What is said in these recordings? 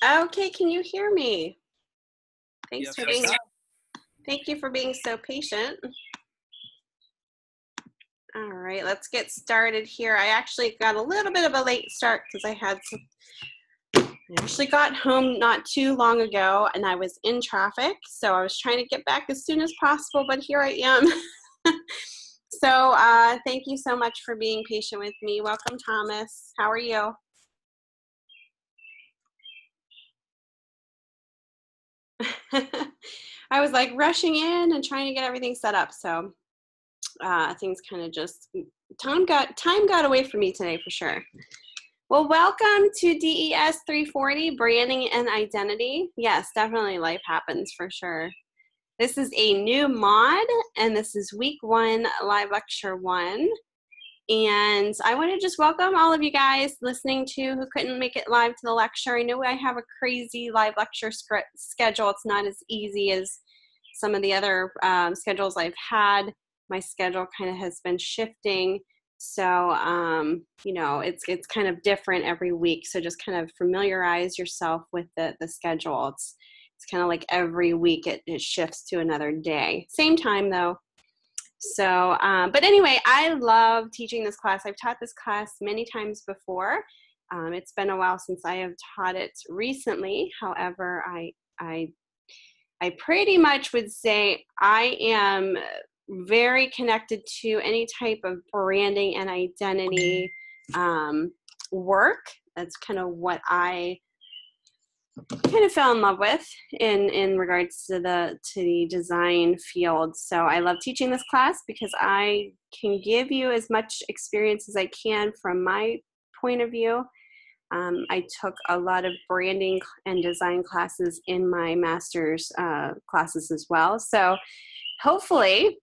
Okay, can you hear me? Thanks Yes, for being. Thank you for being so patient. All right, let's get started here. I actually got a little bit of a late start because I actually got home not too long ago and I was in traffic, so I was trying to get back as soon as possible, but here I am. So thank you so much for being patient with me. Welcome, Thomas. How are you? I was like rushing in and trying to get everything set up, so things kind of just time got away from me today for sure. Well, welcome to DES340 Branding and Identity. Yes, definitely life happens for sure. This is a new mod, and this is week 1, live lecture 1. And I want to just welcome all of you guys listening to who couldn't make it live to the lecture. I know I have a crazy live lecture schedule. It's not as easy as some of the other schedules I've had. My schedule kind of has been shifting. So, you know, it's kind of different every week. So just kind of familiarize yourself with the schedule. It's kind of like every week it shifts to another day. Same time though. So, but anyway, I love teaching this class. I've taught this class many times before. It's been a while since I have taught it recently. However, I pretty much would say I am very connected to any type of branding and identity work. That's kind of what I kind of fell in love with in regards to the design field. So I love teaching this class because I can give you as much experience as I can from my point of view. I took a lot of branding and design classes in my master's classes as well. So hopefully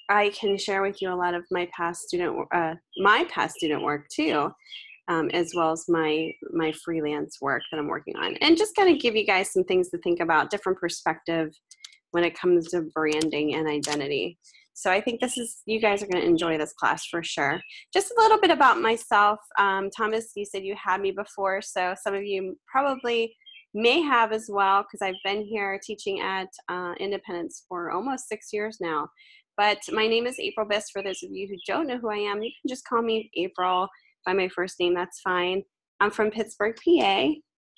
I can share with you a lot of my past student work too. As well as my freelance work that I'm working on, and just kind of give you guys some things to think about, different perspective when it comes to branding and identity. So I think you guys are going to enjoy this class for sure. Just a little bit about myself. Thomas, you said you had me before, so some of you probably may have as well, because I've been here teaching at Independence for almost 6 years now. But my name is April Biss. For those of you who don't know who I am, you can just call me April. By my first name, that's fine. I'm from Pittsburgh, PA.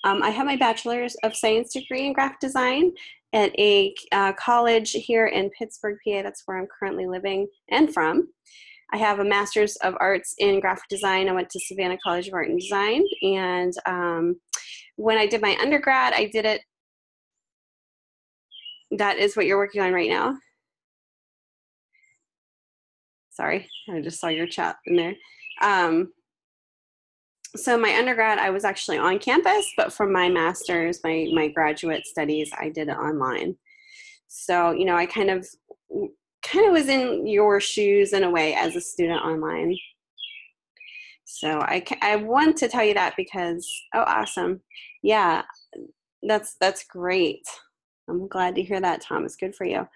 I have my Bachelor's of Science degree in graphic design at a college here in Pittsburgh, PA. That's where I'm currently living and from. I have a Master's of Arts in graphic design. I went to Savannah College of Art and Design. And when I did my undergrad, I did it. That is what you're working on right now. Sorry, I just saw your chat in there. So my undergrad, I was actually on campus, but for my master's, my graduate studies, I did it online. So, you know, I kind of was in your shoes in a way as a student online. So I want to tell you that because, oh, awesome. Yeah, that's great. I'm glad to hear that, Thomas. Good for you.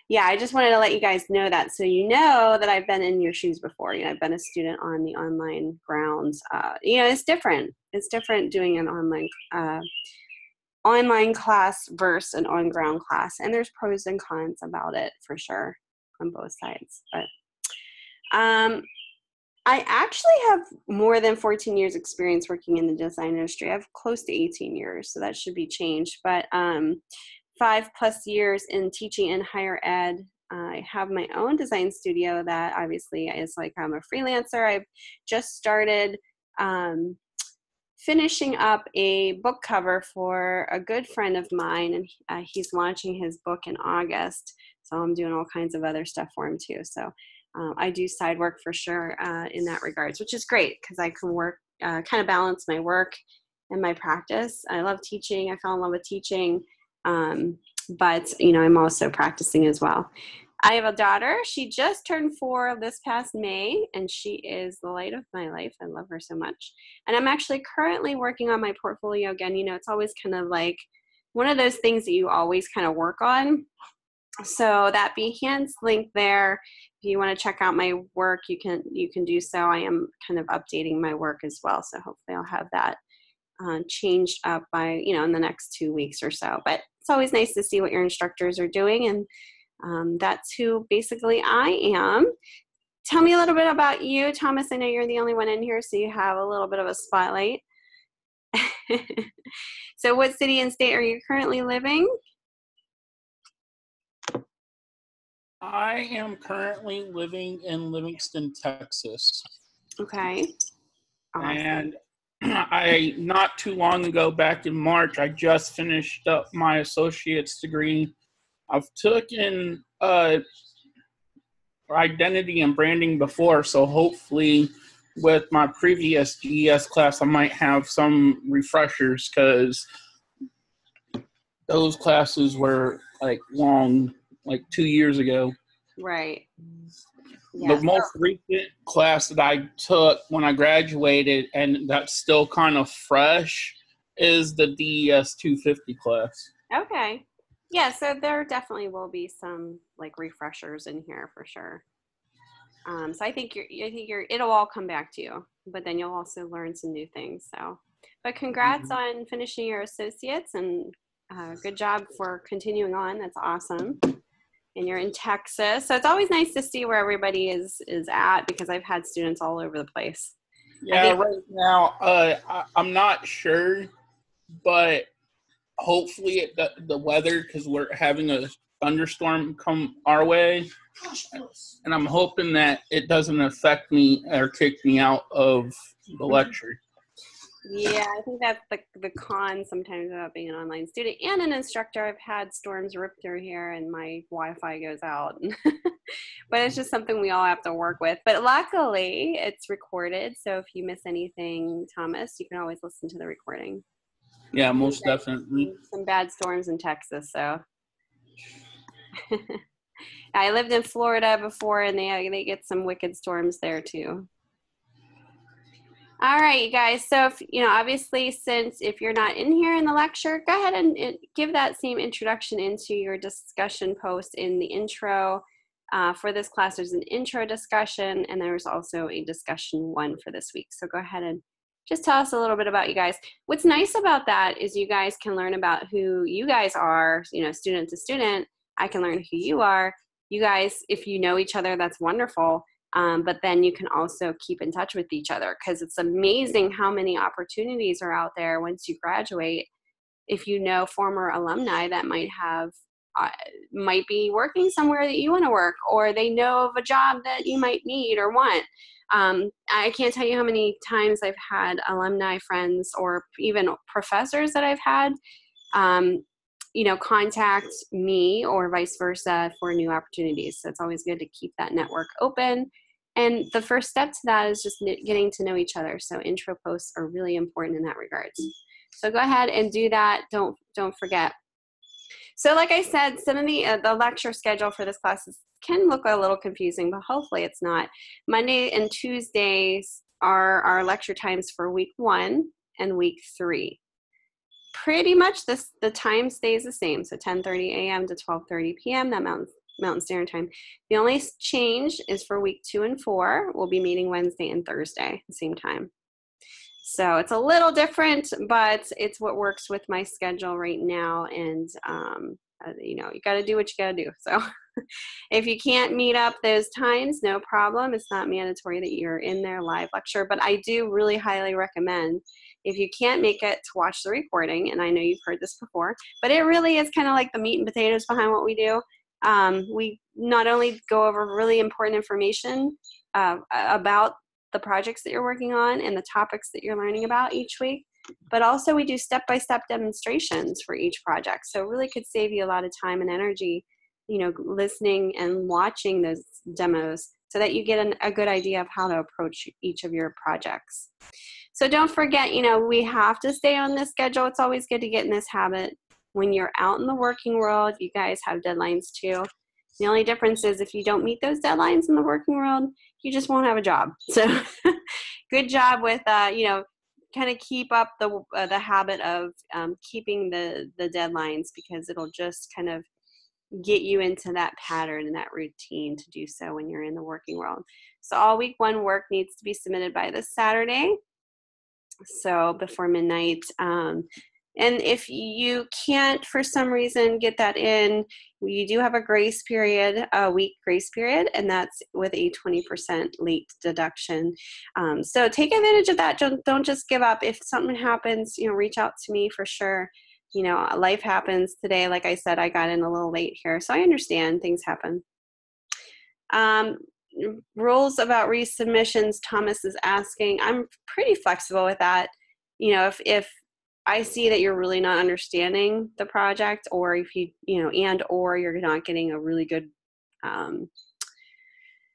Yeah, I just wanted to let you guys know that, so you know that I've been in your shoes before. You know, I've been a student on the online grounds. You know, it's different. It's different doing an online class versus an on-ground class, and there's pros and cons about it for sure on both sides. But I actually have more than 14 years experience working in the design industry. I have close to 18 years, so that should be changed. But 5+ years in teaching in higher ed. I have my own design studio that obviously is like I'm a freelancer. I've just started finishing up a book cover for a good friend of mine, and he's launching his book in August. So I'm doing all kinds of other stuff for him too. So I do side work for sure in that regards, which is great because I can work, kind of balance my work and my practice. I love teaching. I fell in love with teaching. But you know, I'm also practicing as well. I have a daughter. She just turned 4 this past May, and she is the light of my life. I love her so much. And I'm actually currently working on my portfolio again. You know, it's always kind of like one of those things that you always kind of work on. So that Behance link there, if you want to check out my work, you can do so. I am kind of updating my work as well. So hopefully I'll have that changed up by, in the next 2 weeks or so. But it's always nice to see what your instructors are doing, and that's who basically I am. Tell me a little bit about you, Thomas. I know you're the only one in here, so you have a little bit of a spotlight. So what city and state are you currently living? I am currently living in Livingston, Texas. Okay. Awesome. And I, not too long ago, back in March, I just finished up my associate's degree. I've taken identity and branding before, so hopefully with my previous DES class, I might have some refreshers, because those classes were long, 2 years ago. Right. Yeah. The most recent class that I took when I graduated, and that's still kind of fresh, is the DES340 class. Okay. Yeah, so there definitely will be some refreshers in here for sure. So I think it'll all come back to you, but then you'll also learn some new things. So, but congrats on finishing your associates, and good job for continuing on. That's awesome. And you're in Texas, so it's always nice to see where everybody is at, because I've had students all over the place. Yeah, right now I'm not sure, but hopefully the weather, because we're having a thunderstorm come our way, and I'm hoping that it doesn't affect me or kick me out of the lecture. Yeah, I think that's the con sometimes about being an online student and an instructor. I've had storms rip through here and my Wi-Fi goes out. But it's just something we all have to work with. But luckily, it's recorded, so if you miss anything, Thomas, you can always listen to the recording. Yeah, most definitely. Some bad storms in Texas, so. I lived in Florida before, and they get some wicked storms there too. All right, you guys. So, obviously, since if you're not in here in the lecture, go ahead and give that same introduction into your discussion post in the intro. For this class, there's an intro discussion, and there's also a discussion 1 for this week. So go ahead and just tell us a little bit about you guys. What's nice about that is you guys can learn about who you guys are, student to student. I can learn who you are. You guys, if you know each other, that's wonderful. But then you can also keep in touch with each other, because it's amazing how many opportunities are out there once you graduate. If you know former alumni that might be working somewhere that you want to work, or they know of a job that you might need or want. I can't tell you how many times I've had alumni friends or even professors that I've had contact me or vice versa for new opportunities. So it's always good to keep that network open. And the first step to that is just getting to know each other. So intro posts are really important in that regards. So go ahead and do that. Don't forget. So like I said, some of the lecture schedule for this class can look a little confusing, but hopefully it's not. Monday and Tuesdays are our lecture times for week 1 and week 3. Pretty much the time stays the same, so 10:30 a.m. to 12:30 p.m. that Mountain Standard Time. The only change is for week 2 and 4. We'll be meeting Wednesday and Thursday at the same time. So it's a little different, but it's what works with my schedule right now. And you got to do what you got to do. So if you can't meet up those times, no problem. It's not mandatory that you're in their live lecture, but I do really highly recommend, if you can't make it, to watch the recording. And I know you've heard this before, but it really is kind of like the meat and potatoes behind what we do. We not only go over really important information about the projects that you're working on and the topics that you're learning about each week, but also we do step-by-step demonstrations for each project. So it really could save you a lot of time and energy, listening and watching those demos, so that you get a good idea of how to approach each of your projects. So don't forget, we have to stay on this schedule. It's always good to get in this habit. When you're out in the working world, you guys have deadlines too. The only difference is if you don't meet those deadlines in the working world, you just won't have a job. So good job with, kind of keep up the habit of keeping the deadlines, because it'll just kind of get you into that pattern and that routine to do so when you're in the working world. So all week 1 work needs to be submitted by this Saturday. So before midnight. And if you can't, for some reason, get that in, you do have a grace period, a week grace period, and that's with a 20% late deduction. So take advantage of that. Don't just give up. If something happens, reach out to me for sure. Life happens today. Like I said, I got in a little late here, so I understand things happen. Rules about resubmissions, Thomas is asking. I'm pretty flexible with that. If I see that you're really not understanding the project, or if or you're not getting a really good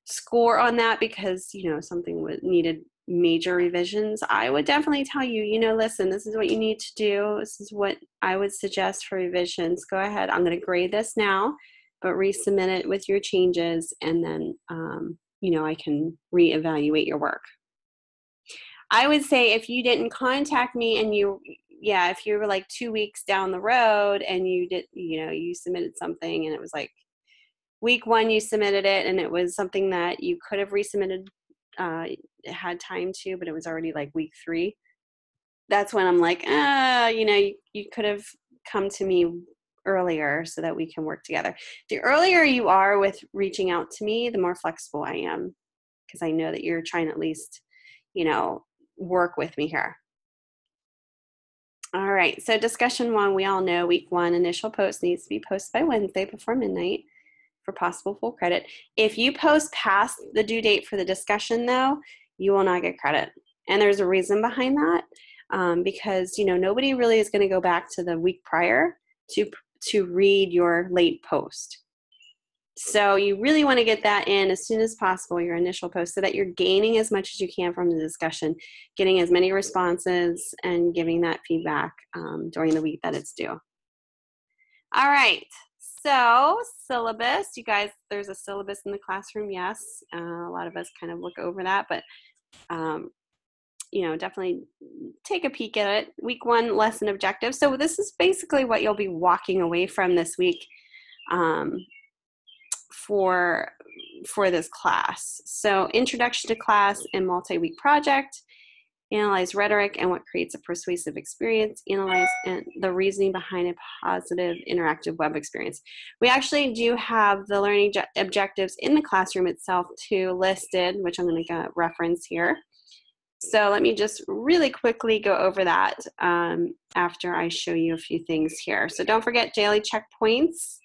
score on that because, something needed major revisions, I would definitely tell you, listen, this is what you need to do. This is what I would suggest for revisions. Go ahead. I'm going to grade this now, but resubmit it with your changes, and then, I can reevaluate your work. I would say if you didn't contact me and if you were like 2 weeks down the road and you submitted something and it was like week 1 you submitted it and it was something that you could have resubmitted, had time to, but it was already like week 3. That's when I'm like, you could have come to me earlier so that we can work together. The earlier you are with reaching out to me, the more flexible I am, because I know that you're trying to at least, work with me here. All right, so discussion 1, we all know week 1 initial post needs to be posted by Wednesday before midnight for possible full credit. If you post past the due date for the discussion, though, you will not get credit. And there's a reason behind that, because nobody really is going to go back to the week prior to read your late post. So you really want to get that in as soon as possible, your initial post, so that you're gaining as much as you can from the discussion, getting as many responses, and giving that feedback during the week that it's due. All right, so syllabus. You guys, there's a syllabus in the classroom, yes. A lot of us kind of look over that, but definitely take a peek at it. Week 1 lesson objectives. So this is basically what you'll be walking away from this week for this class. So introduction to class and multi-week project, analyze rhetoric and what creates a persuasive experience, analyze the reasoning behind a positive interactive web experience. We actually do have the learning objectives in the classroom itself too listed, which I'm going to reference here. So let me just really quickly go over that after I show you a few things here. So don't forget daily checkpoints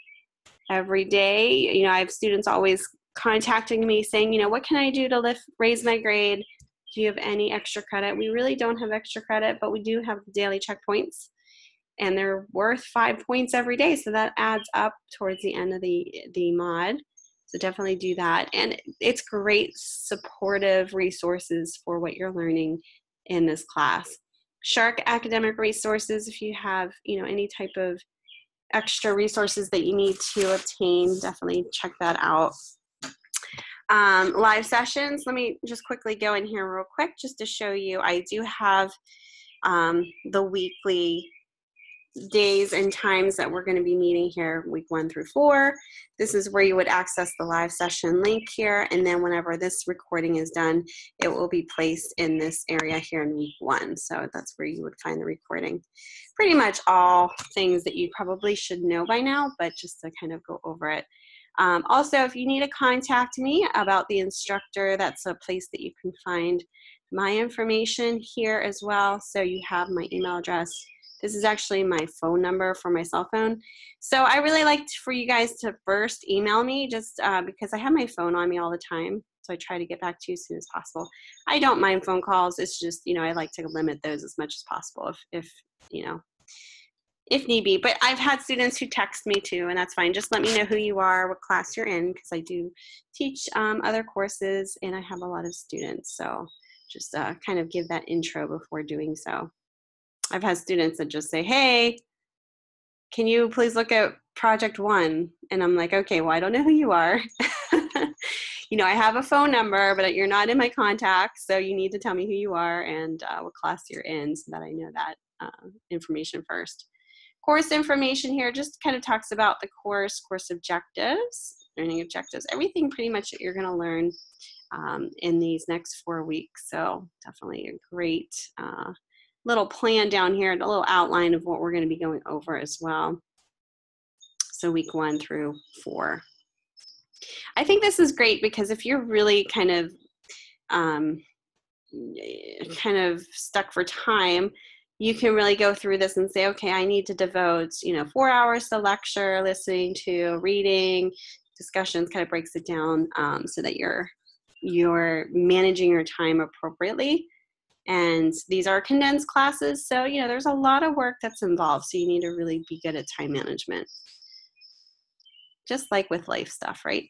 every day. I have students always contacting me saying, what can I do to raise my grade? Do you have any extra credit? We really don't have extra credit, but we do have daily checkpoints, and they're worth 5 points every day. So that adds up towards the end of the mod. So definitely do that. And it's great supportive resources for what you're learning in this class. Shark academic resources, if you have, any type of extra resources that you need to obtain, definitely check that out. Live sessions, let me just quickly go in here real quick just to show you. I do have the weekly days and times that we're going to be meeting here, week 1 through 4. This is where you would access the live session link here, and then whenever this recording is done, it will be placed in this area here in week 1. So that's where you would find the recording. Pretty much all things that you probably should know by now, but just to kind of go over it. Also, if you need to contact me about the instructor, that's a place that you can find my information here as well. So you have my email address. This is actually my phone number for my cell phone. So I really like for you guys to first email me, just because I have my phone on me all the time. So I try to get back to you as soon as possible. I don't mind phone calls. It's just, I like to limit those as much as possible if need be. But I've had students who text me too, and that's fine. Just let me know who you are, what class you're in, because I do teach other courses and I have a lot of students. So just kind of give that intro before doing so. I've had students that just say, hey, can you please look at project 1? And I'm like, okay, well, I don't know who you are. I have a phone number, but you're not in my contacts. So you need to tell me who you are and what class you're in so that I know that information first. Course information here just kind of talks about the course objectives, learning objectives, everything pretty much that you're going to learn in these next 4 weeks. So definitely a great little plan down here, a little outline of what we're going to be going over as well. So week 1 through 4. I think this is great because if you're really kind of stuck for time, you can really go through this and say, okay, I need to devote, 4 hours to lecture, listening to, reading, discussions, kind of breaks it down so that you're managing your time appropriately. And these are condensed classes, so there's a lot of work that's involved, so you need to really be good at time management, just like with life stuff, right?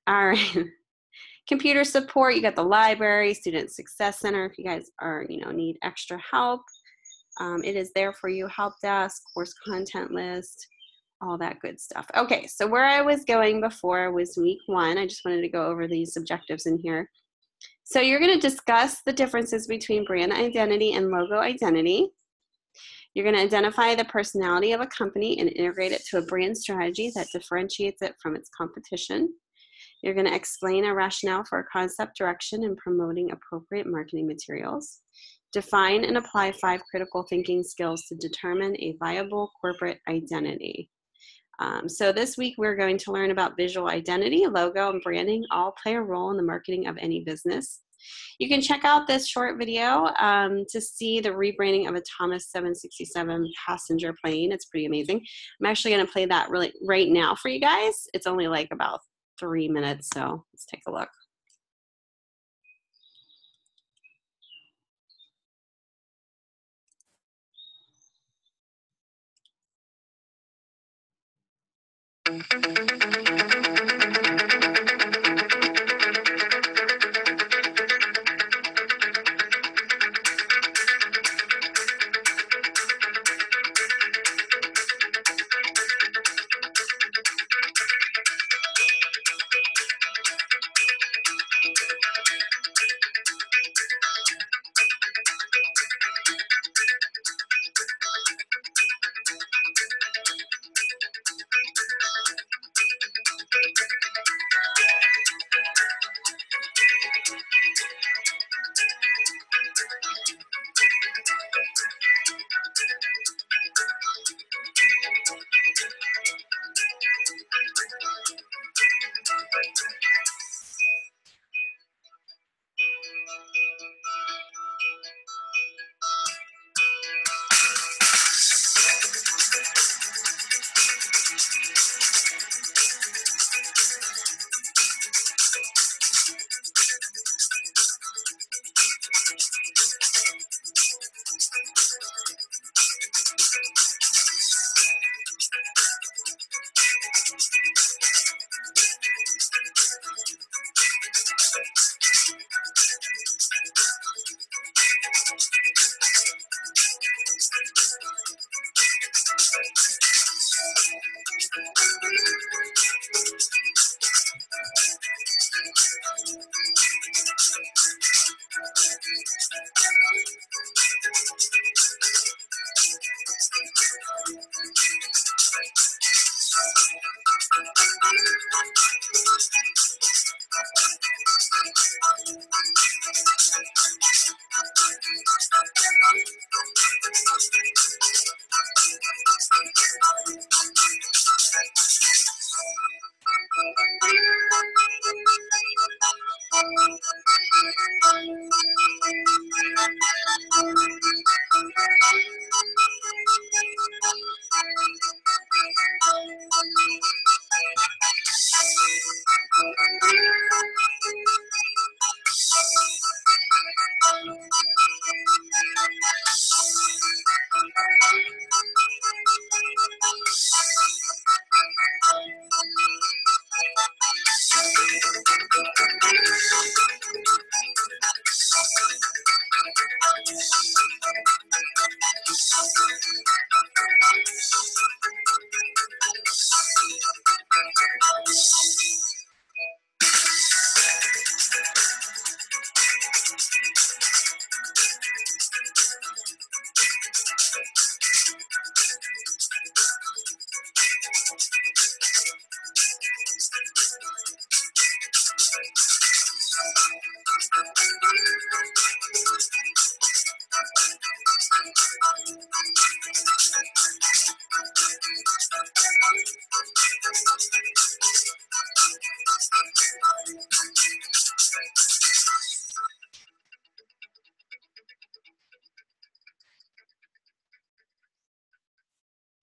All right. Computer support, you got the library, Student Success Center if you guys are need extra help. It is there for you. Help desk, course content list, all that good stuff. Okay, so where I was going before was week 1. I just wanted to go over these objectives in here. So you're going to discuss the differences between brand identity and logo identity. You're going to identify the personality of a company and integrate it to a brand strategy that differentiates it from its competition. You're going to explain a rationale for a concept direction and promoting appropriate marketing materials. Define and apply 5 critical thinking skills to determine a viable corporate identity. So this week we're going to learn about visual identity, logo, and branding all play a role in the marketing of any business. You can check out this short video to see the rebranding of a Thomas 767 passenger plane. It's pretty amazing. I'm actually going to play that right now for you guys. It's only like about 3 minutes, so let's take a look.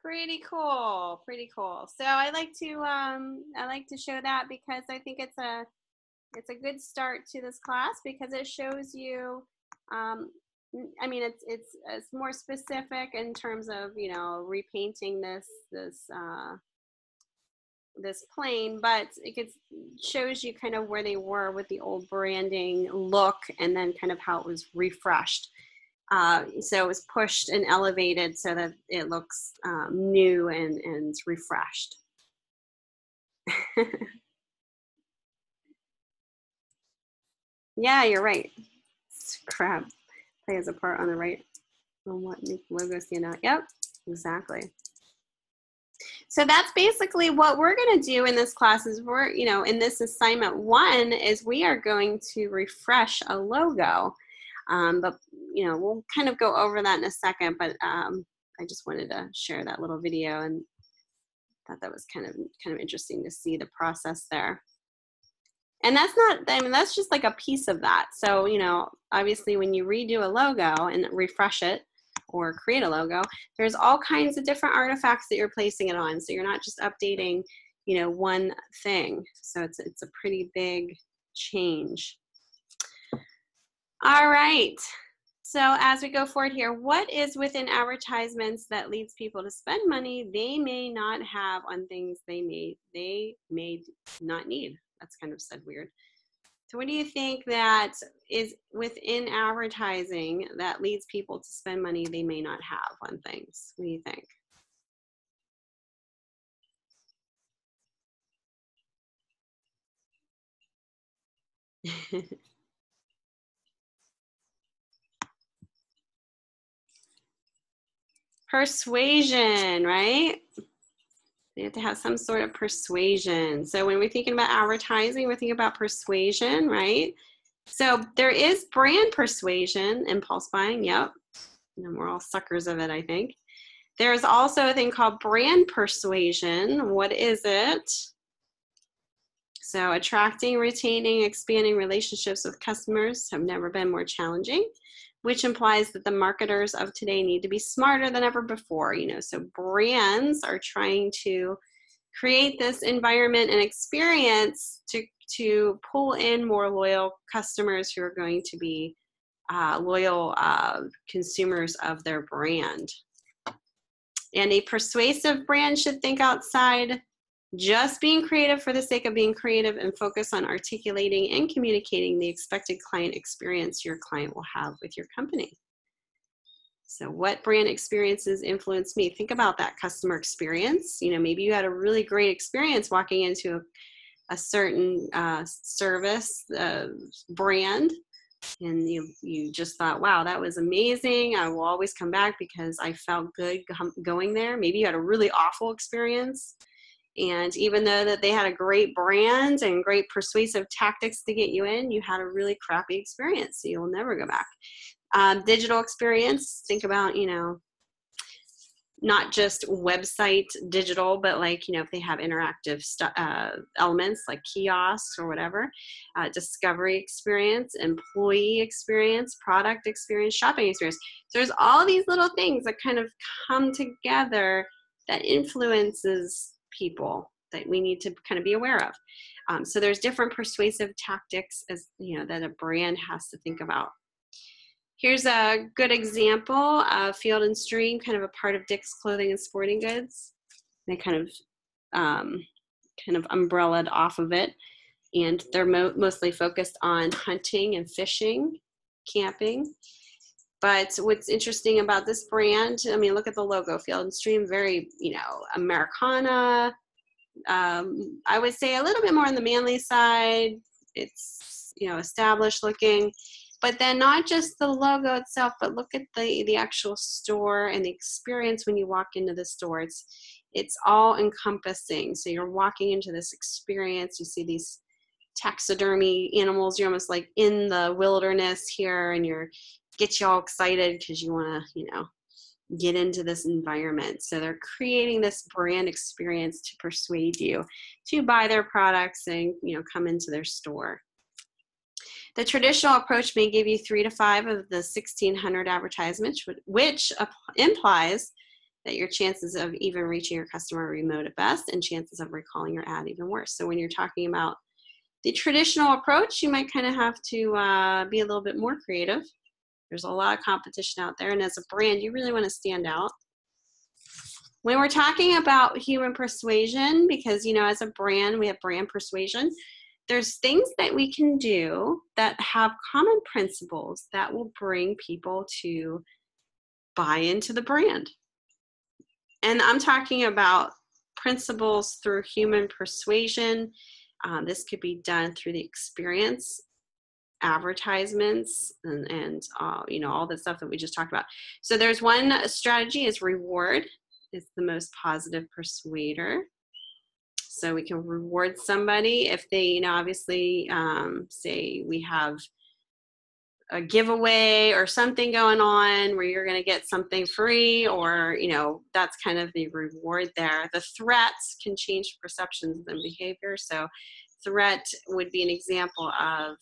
Pretty cool, pretty cool. So I like to show that because I think it's a good start to this class because it shows you. I mean, it's more specific in terms of repainting this plane, but it shows you kind of where they were with the old branding look, and then kind of how it was refreshed. So it was pushed and elevated so that it looks new and refreshed. Yeah, you're right. Crap plays a part on the right on what makes the logo stand out. Yep, exactly. So that's basically what we're going to do in this class is in this assignment 1 is we are going to refresh a logo. But we'll kind of go over that in a second, but I just wanted to share that little video and thought that was kind of interesting to see the process there. And that's just like a piece of that. So, obviously when you redo a logo and refresh it or create a logo, there's all kinds of different artifacts that you're placing it on. So you're not just updating, one thing. So it's a pretty big change. All right. So as we go forward here, what is within advertisements that leads people to spend money they may not have on things they may not need? That's kind of said weird. So what do you think that is within advertising that leads people to spend money they may not have on things? What do you think? Persuasion, right? You have to have some sort of persuasion. So when we're thinking about advertising, we're thinking about persuasion, right? So there is brand persuasion, impulse buying, yep. And we're all suckers of it, I think. There's also a thing called brand persuasion. What is it? So attracting, retaining, expanding relationships with customers have never been more challenging, which implies that the marketers of today need to be smarter than ever before. So brands are trying to create this environment and experience to pull in more loyal customers who are going to be loyal consumers of their brand. And a persuasive brand should think outside just being creative for the sake of being creative and focus on articulating and communicating the expected client experience your client will have with your company. So what brand experiences influence me? Think about that customer experience. Maybe you had a really great experience walking into a certain service brand, and you just thought, wow, that was amazing. I will always come back because I felt good going there. Maybe you had a really awful experience. And even though that they had a great brand and great persuasive tactics to get you in, you had a really crappy experience. So you'll never go back. Digital experience, think about, not just website digital, but like, if they have interactive elements like kiosks or whatever, discovery experience, employee experience, product experience, shopping experience. So there's all these little things that kind of come together that influences people that we need to kind of be aware of. So there's different persuasive tactics that a brand has to think about. Here's a good example of Field and Stream, kind of a part of Dick's Clothing and Sporting Goods. They kind of umbrellaed off of it, and they're mostly focused on hunting and fishing, camping. But what's interesting about this brand, look at the logo, Field and Stream, very, Americana. I would say a little bit more on the manly side. It's, established looking. But then not just the logo itself, but look at the actual store and the experience when you walk into the store. It's all encompassing. So you're walking into this experience. You see these taxidermy animals. You're almost like in the wilderness here, and gets you all excited because you want to, get into this environment. So they're creating this brand experience to persuade you to buy their products and, you know, come into their store. The traditional approach may give you 3 to 5 of the 1,600 advertisements, which implies that your chances of even reaching your customer are remote at best, and chances of recalling your ad even worse. So when you're talking about the traditional approach, you might kind of have to be a little bit more creative. There's a lot of competition out there, and as a brand, you really want to stand out. When we're talking about human persuasion, because, you know, as a brand, we have brand persuasion, there's things that we can do that have common principles that will bring people to buy into the brand. And I'm talking about principles through human persuasion. This could be done through the experience, advertisements, and you know, all the stuff that we just talked about. So there's one strategy is reward. It's the most positive persuader. So we can reward somebody if they, you know, obviously say we have a giveaway or something going on where you're going to get something free, or, you know, that's kind of the reward there. The threats can change perceptions and behavior. So threat would be an example of,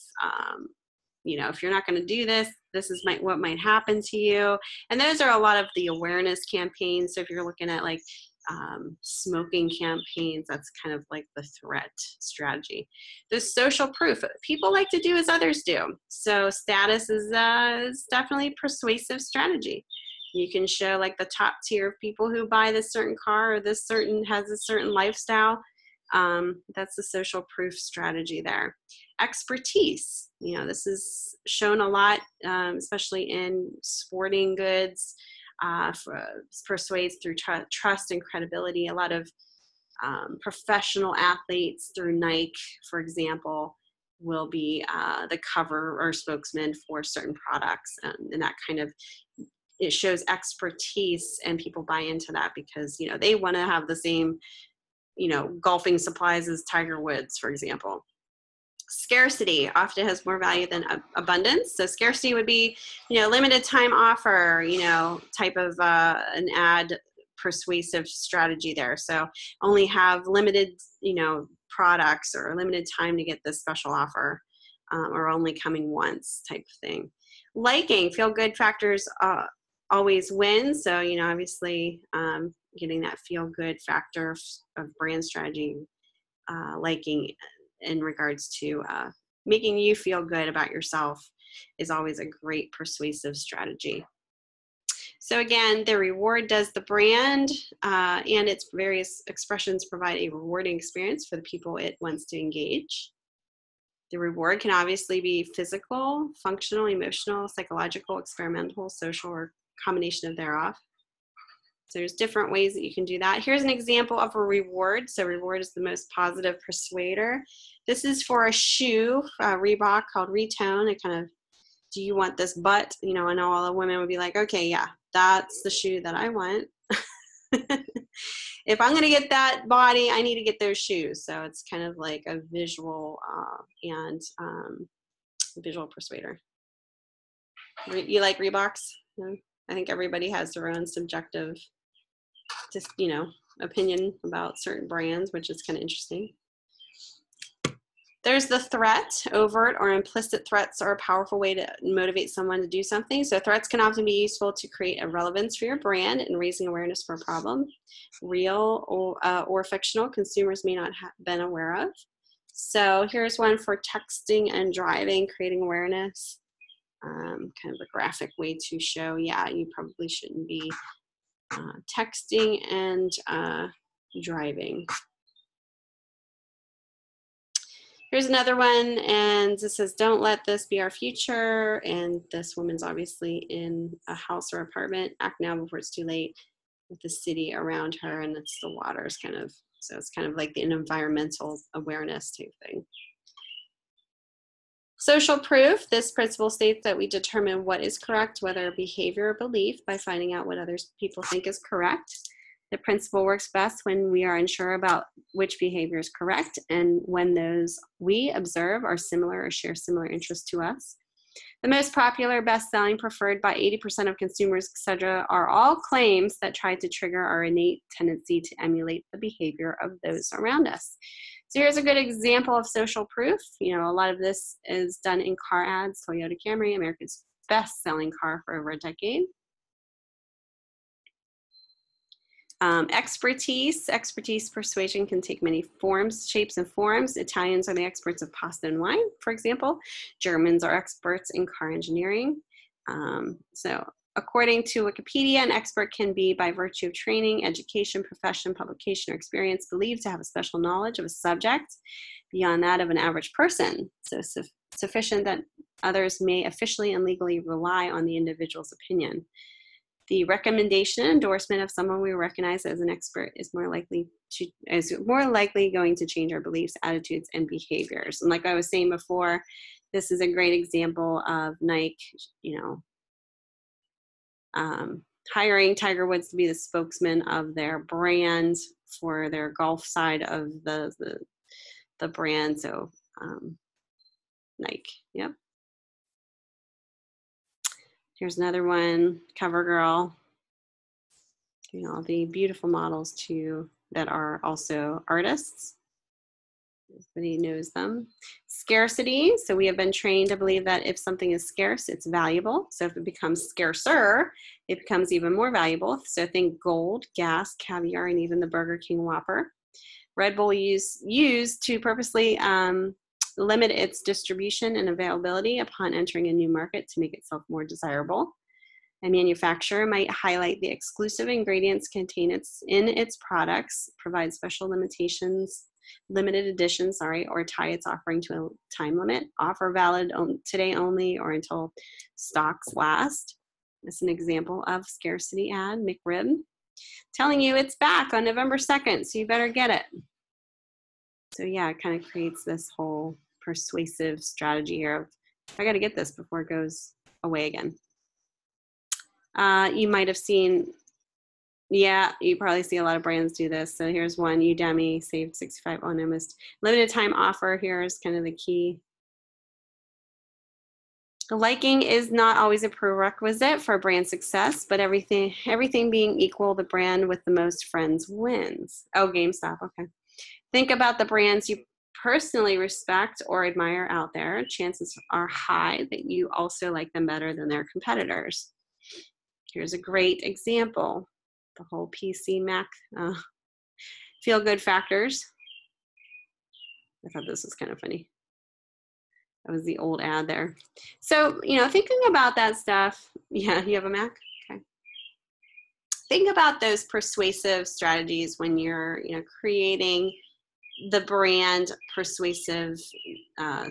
you know, if you're not going to do this, this is what might happen to you. And those are a lot of the awareness campaigns. So if you're looking at like smoking campaigns, that's kind of like the threat strategy. The social proof, people like to do as others do. So status is definitely a persuasive strategy. You can show like the top tier of people who buy this certain car or this certain has a certain lifestyle. That's the social proof strategy there. Expertise, you know, this is shown a lot, especially in sporting goods. Persuades through trust and credibility. A lot of professional athletes through Nike, for example, will be the cover or spokesman for certain products, and that kind of, it shows expertise, and people buy into that because, you know, they want to have the same, you know, golfing supplies as Tiger Woods, for example. Scarcity often has more value than abundance. So scarcity would be, you know, limited time offer, you know, type of an ad persuasive strategy there. So only have limited, you know, products or limited time to get this special offer, or only coming once type of thing. Liking, feel good factors always win. So, you know, obviously getting that feel good factor of brand strategy, liking in regards to making you feel good about yourself is always a great persuasive strategy. So again, the reward does the brand, and its various expressions provide a rewarding experience for the people it wants to engage. The reward can obviously be physical, functional, emotional, psychological, experimental, social, or combination of thereof. So there's different ways that you can do that. Here's an example of a reward. So reward is the most positive persuader. This is for a shoe, Reebok, called Retone. It kind of, do you want this butt? You know, I know all the women would be like, okay, yeah, that's the shoe that I want. If I'm going to get that body, I need to get those shoes. So it's kind of like a visual and visual persuader. You like Reeboks? I think everybody has their own subjective, just, you know, opinion about certain brands, which is kind of interesting. There's the threat. Overt or implicit threats are a powerful way to motivate someone to do something. So threats can often be useful to create a relevance for your brand and raising awareness for a problem. Real or fictional, consumers may not have been aware of. So here's one for texting and driving, creating awareness. Kind of a graphic way to show, yeah, you probably shouldn't be texting and driving. Here's another one, and it says, don't let this be our future. And this woman's obviously in a house or apartment. Act now before it's too late, with the city around her, and it's the waters kind of, so it's kind of like an environmental awareness type thing. Social proof. This principle states that we determine what is correct, whether behavior or belief, by finding out what other people think is correct. The principle works best when we are unsure about which behavior is correct and when those we observe are similar or share similar interests to us. The most popular, best-selling, preferred by 80% of consumers, etc., are all claims that try to trigger our innate tendency to emulate the behavior of those around us. So here's a good example of social proof. You know, a lot of this is done in car ads. Toyota Camry, America's best-selling car for over a decade. Expertise persuasion can take many forms, shapes, and forms. Italians are the experts of pasta and wine, for example. Germans are experts in car engineering. So according to Wikipedia, an expert can be, by virtue of training, education, profession, publication, or experience, believed to have a special knowledge of a subject beyond that of an average person. So sufficient that others may officially and legally rely on the individual's opinion. The recommendation and endorsement of someone we recognize as an expert is more likely going to change our beliefs, attitudes, and behaviors. And like I was saying before, this is a great example of Nike, you know, hiring Tiger Woods to be the spokesman of their brand for their golf side of the brand. So Nike, yep. Here's another one, CoverGirl. You know, the beautiful models too that are also artists. Everybody knows them. Scarcity. So we have been trained to believe that if something is scarce, it's valuable. So if it becomes scarcer, it becomes even more valuable. So think gold, gas, caviar, and even the Burger King Whopper. Red Bull used to purposely limit its distribution and availability upon entering a new market to make itself more desirable. A manufacturer might highlight the exclusive ingredients contained in its products, provide special limited editions, or tie its offering to a time limit. Offer valid today only or until stocks last. That's an example of scarcity ad, McRib, telling you it's back on November 2nd, so you better get it. So yeah, it kind of creates this whole persuasive strategy here of, I got to get this before it goes away again. You might have seen, yeah, you probably see a lot of brands do this. So here's one, Udemy saved 65 on almost limited time offer. Here's kind of the key. Liking is not always a prerequisite for brand success, but everything being equal, the brand with the most friends wins. Oh, GameStop, okay. Think about the brands you personally respect or admire out there. Chances are high that you also like them better than their competitors. Here's a great example, the whole PC Mac feel-good factors. I thought this was kind of funny. That was the old ad there. So, you know, thinking about that stuff, yeah, you have a Mac? Okay. Think about those persuasive strategies when you're, you know, creating the brand persuasive, kind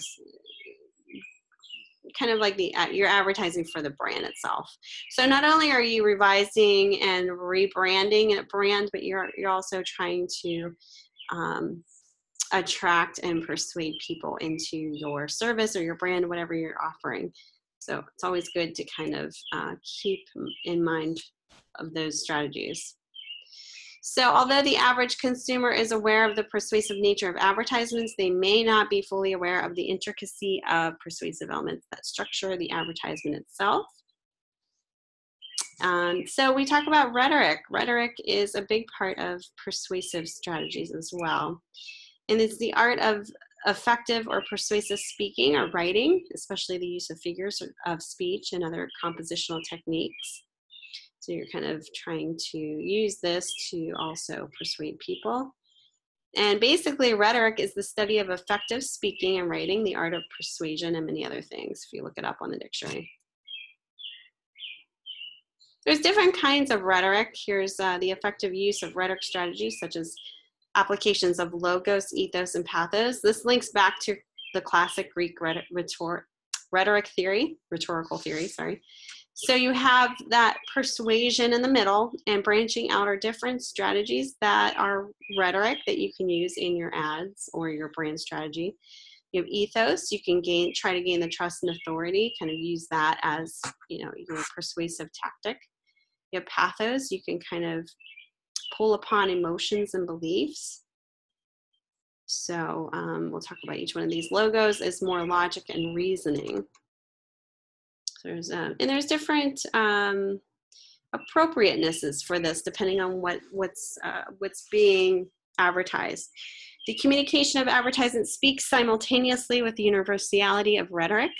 of like you're advertising for the brand itself. So not only are you revising and rebranding a brand, but you're also trying to attract and persuade people into your service or your brand, whatever you're offering. So it's always good to kind of keep in mind of those strategies. So although the average consumer is aware of the persuasive nature of advertisements, they may not be fully aware of the intricacy of persuasive elements that structure the advertisement itself. So we talk about rhetoric. Rhetoric is a big part of persuasive strategies as well. And it's the art of effective or persuasive speaking or writing, especially the use of figures of speech and other compositional techniques. So you're kind of trying to use this to also persuade people. And basically, rhetoric is the study of effective speaking and writing, the art of persuasion, and many other things, if you look it up on the dictionary. There's different kinds of rhetoric. Here's the effective use of rhetoric strategies, such as applications of logos, ethos, and pathos. This links back to the classic Greek rhetorical theory, sorry. So you have that persuasion in the middle, and branching out are different strategies that are rhetoric that you can use in your ads or your brand strategy. You have ethos, you can try to gain the trust and authority, kind of use that as, you know, your persuasive tactic. You have pathos, you can kind of pull upon emotions and beliefs. So we'll talk about each one of these. Logos is more logic and reasoning. So there's different appropriatenesses for this depending on what's being advertised. The communication of advertisement speaks simultaneously with the universality of rhetoric.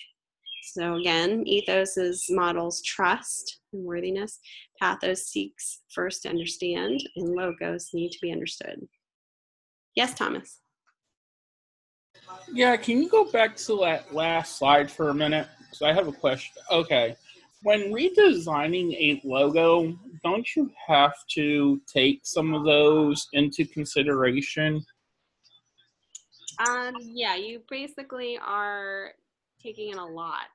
So again, ethos models trust and worthiness. Pathos seeks first to understand, and logos need to be understood. Yes, Thomas? Yeah, can you go back to that last slide for a minute? So I have a question. Okay. When redesigning a logo, don't you have to take some of those into consideration? Yeah, you basically are taking in a lot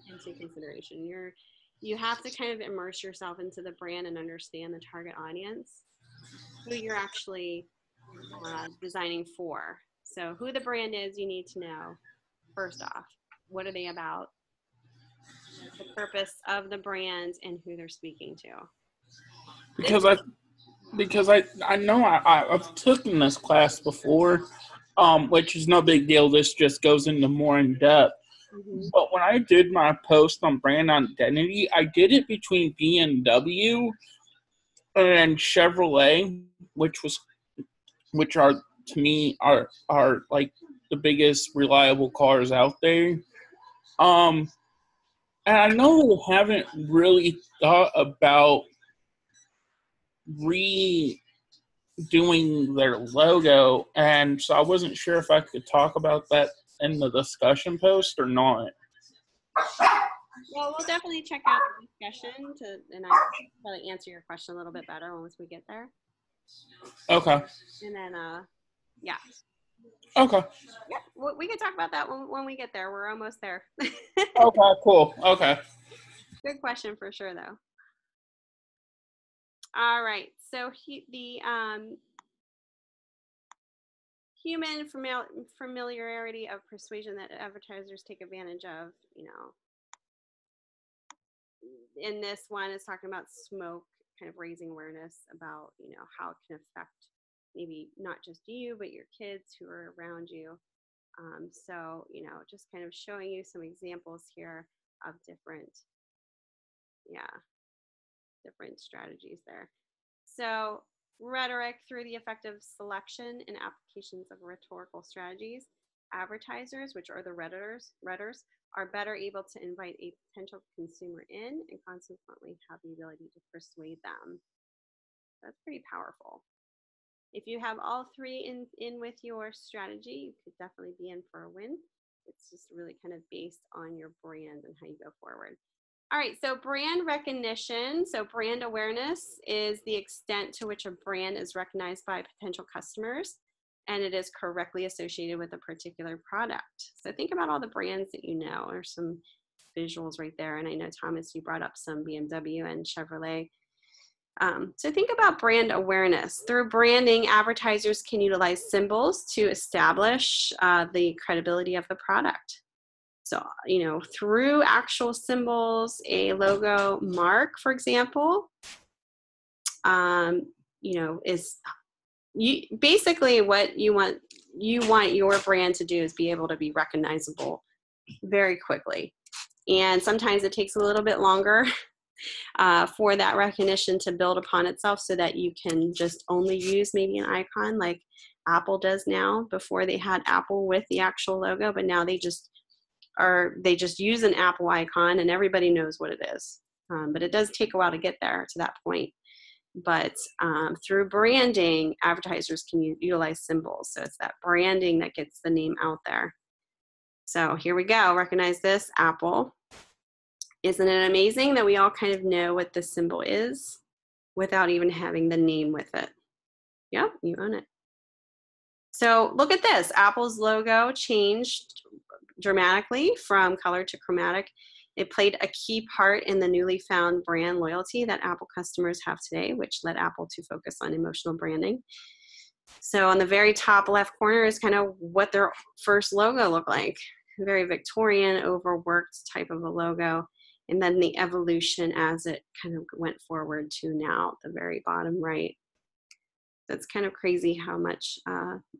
into consideration. You have to kind of immerse yourself into the brand and understand the target audience, who you're actually designing for. So who the brand is, you need to know first off. What are they about? The purpose of the brand and who they're speaking to. Because I know I've taken this class before, which is no big deal. This just goes into more in depth. Mm-hmm. But when I did my post on brand identity, I did it between BMW and Chevrolet, which are to me are like the biggest reliable cars out there. And I know we haven't really thought about redoing their logo, and so I wasn't sure if I could talk about that in the discussion post or not. Well, we'll definitely check out the discussion and I can probably answer your question a little bit better once we get there. Okay. And then, yeah. Okay. Yeah, we can talk about that when we get there. We're almost there. Okay, cool. Okay. Good question for sure, though. All right. So the human familiarity of persuasion that advertisers take advantage of, in this one is talking about smoke, kind of raising awareness about, how it can affect maybe not just you, but your kids who are around you. So, just kind of showing you some examples here of different strategies there. So rhetoric through the effective selection and applications of rhetorical strategies. Advertisers, which are the redditors, are better able to invite a potential consumer in and consequently have the ability to persuade them. That's pretty powerful. If you have all three in with your strategy, you could definitely be in for a win. It's just really kind of based on your brand and how you go forward. All right, so brand recognition. So brand awareness is the extent to which a brand is recognized by potential customers and it is correctly associated with a particular product. So think about all the brands that you know. There's some visuals right there. And I know, Thomas, you brought up some BMW and Chevrolet. So think about brand awareness. Through branding, advertisers can utilize symbols to establish the credibility of the product. So, through actual symbols, a logo mark, for example, is basically what you want your brand to do is be able to be recognizable very quickly. And sometimes it takes a little bit longer for that recognition to build upon itself so that you can just only use maybe an icon like Apple does now. Before they had Apple with the actual logo, but now they just use an Apple icon and everybody knows what it is. But it does take a while to get there to that point. But through branding, advertisers can utilize symbols. So it's that branding that gets the name out there. So here we go. Recognize this, Apple. Isn't it amazing that we all kind of know what this symbol is without even having the name with it? Yep, you own it. So look at this. Apple's logo changed dramatically from color to chromatic. It played a key part in the newly found brand loyalty that Apple customers have today, which led Apple to focus on emotional branding. So on the very top left corner is kind of what their first logo looked like. Very Victorian, overworked type of a logo. And then the evolution as it kind of went forward to now at the very bottom right. That's kind of crazy how much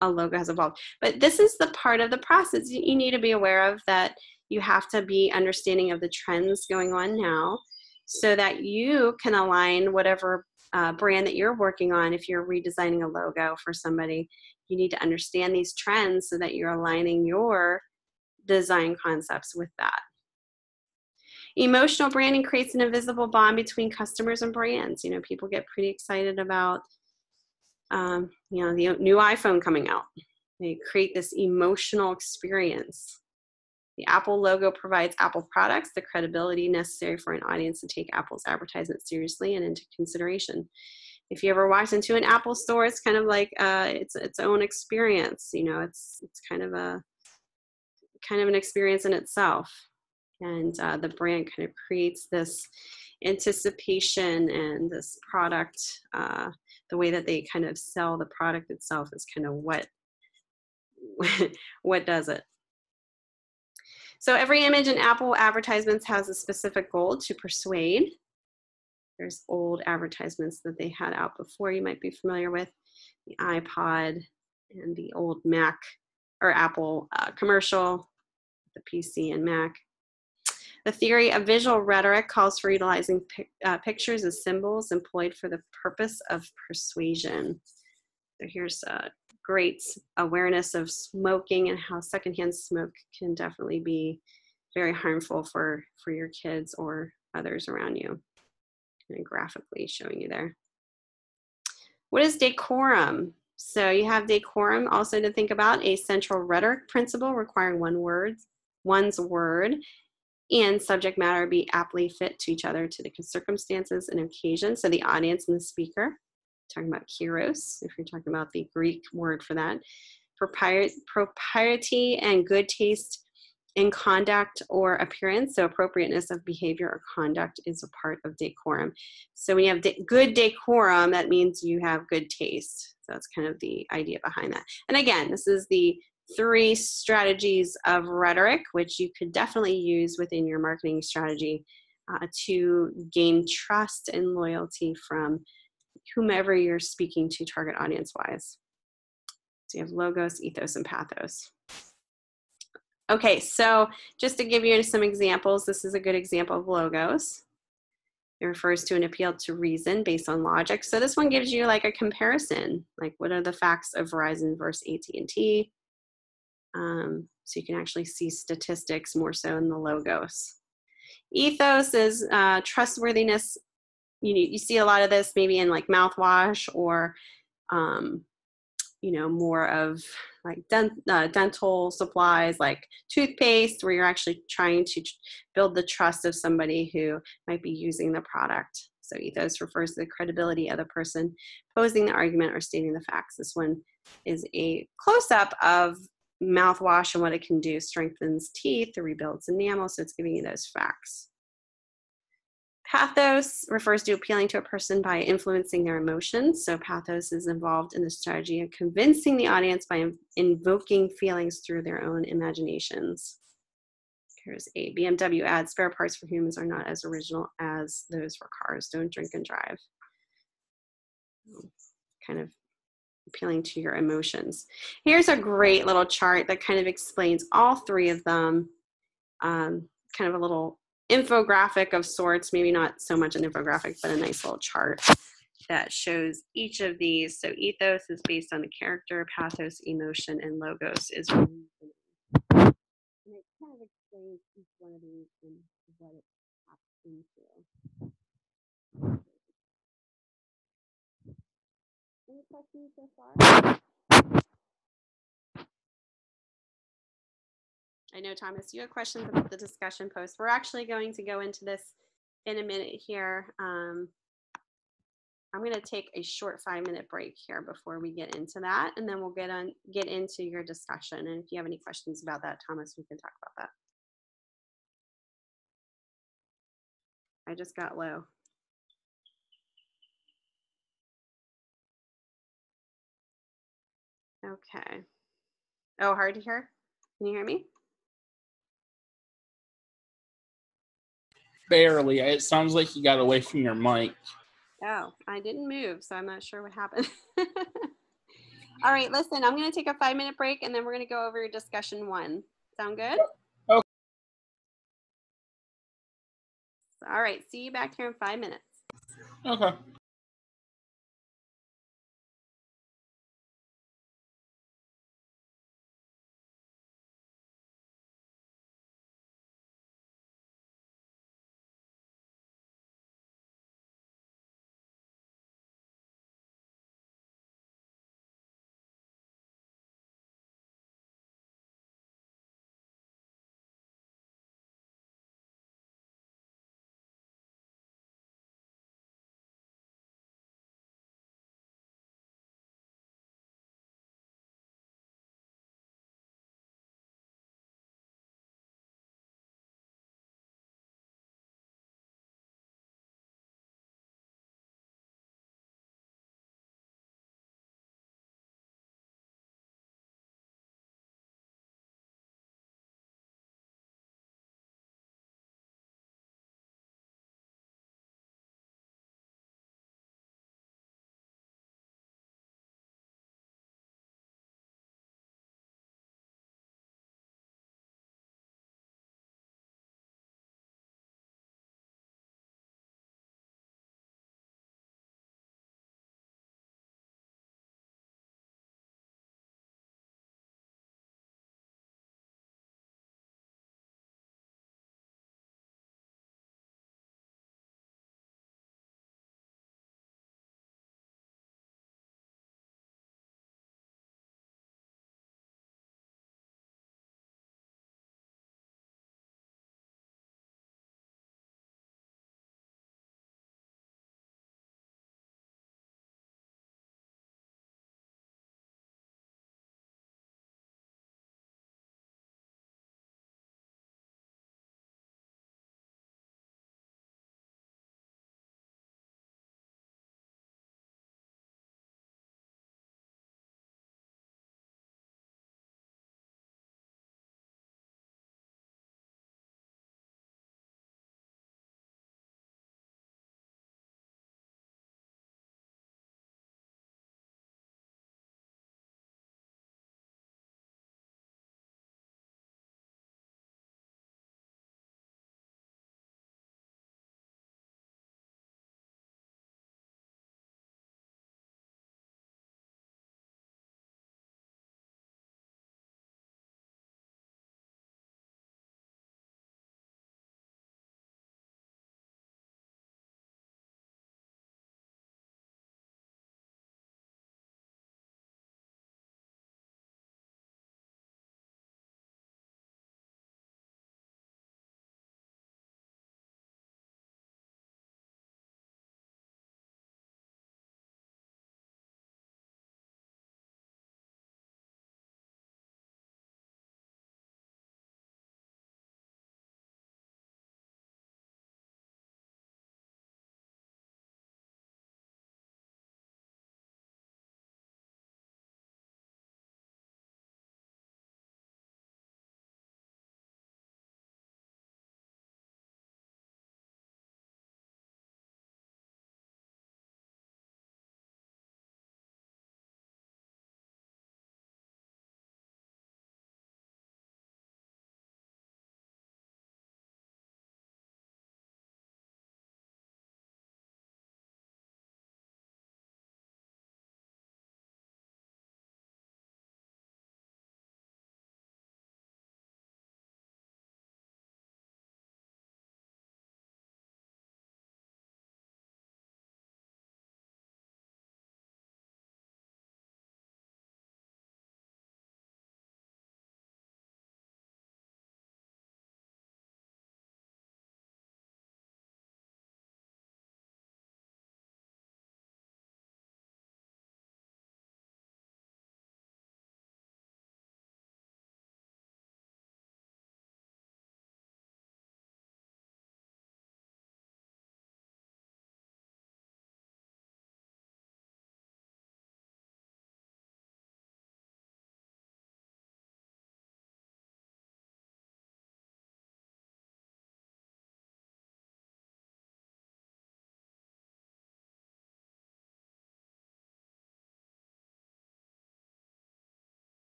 a logo has evolved. But this is the part of the process you need to be aware of, that you have to be understanding of the trends going on now so that you can align whatever brand that you're working on. If you're redesigning a logo for somebody, you need to understand these trends so that you're aligning your design concepts with that. Emotional branding creates an invisible bond between customers and brands. You know, people get pretty excited about you know, the new iPhone coming out. They create this emotional experience. The Apple logo provides Apple products the credibility necessary for an audience to take Apple's advertisement seriously and into consideration. If you ever walked into an Apple store, it's kind of like its own experience. You know, it's kind of an experience in itself. And the brand kind of creates this anticipation, and this product, the way that they kind of sell the product itself is kind of what does it. So every image in Apple advertisements has a specific goal to persuade. There's old advertisements that they had out before you might be familiar with, the iPod and the old Mac or Apple commercial, the PC and Mac. The theory of visual rhetoric calls for utilizing pictures as symbols employed for the purpose of persuasion. So here's a great awareness of smoking and how secondhand smoke can definitely be very harmful for your kids or others around you. And graphically showing you there. What is decorum? So you have decorum also to think about, a central rhetoric principle requiring one's word and subject matter be aptly fit to each other, to the circumstances and occasion. So the audience and the speaker, talking about kairos, if you're talking about the Greek word for that. Propriety and good taste in conduct or appearance. So appropriateness of behavior or conduct is a part of decorum. So when you have good decorum, that means you have good taste. So that's kind of the idea behind that. And again, this is the 3 strategies of rhetoric, which you could definitely use within your marketing strategy to gain trust and loyalty from whomever you're speaking to target audience-wise. So you have logos, ethos, and pathos. Okay, so just to give you some examples, this is a good example of logos. It refers to an appeal to reason based on logic. So this one gives you like a comparison, like what are the facts of Verizon versus AT&T. So you can actually see statistics more so in the logos. Ethos is trustworthiness. You see a lot of this maybe in like mouthwash or you know, more of like dental supplies like toothpaste, where you're actually trying to build the trust of somebody who might be using the product. So ethos refers to the credibility of the person posing the argument or stating the facts. This one is a close-up of mouthwash and what it can do. Strengthens teeth, it rebuilds enamel, so it's giving you those facts. Pathos refers to appealing to a person by influencing their emotions. So pathos is involved in the strategy of convincing the audience by invoking feelings through their own imaginations. Here's a BMW ad: spare parts for humans are not as original as those for cars. Don't drink and drive. Kind of appealing to your emotions. Here's a great little chart that kind of explains all 3 of them. Kind of a little infographic of sorts, maybe not so much an infographic, but a nice little chart that shows each of these. So ethos is based on the character, pathos, emotion, and logos is reasoning. And it kind of explains each one of these and what it taps into. Any questions so far? I know, Thomas, you have questions about the discussion post. We're actually going to go into this in a minute here. I'm going to take a short 5-minute break here before we get into that, and then we'll get into your discussion. And if you have any questions about that, Thomas, we can talk about that. I just got low. Okay. Oh, hard to hear? Can you hear me? Barely. It sounds like you got away from your mic. Oh, I didn't move, so I'm not sure what happened. All right, listen, I'm going to take a 5-minute break and then we're going to go over discussion 1. Sound good? Okay. All right, see you back here in 5 minutes. Okay.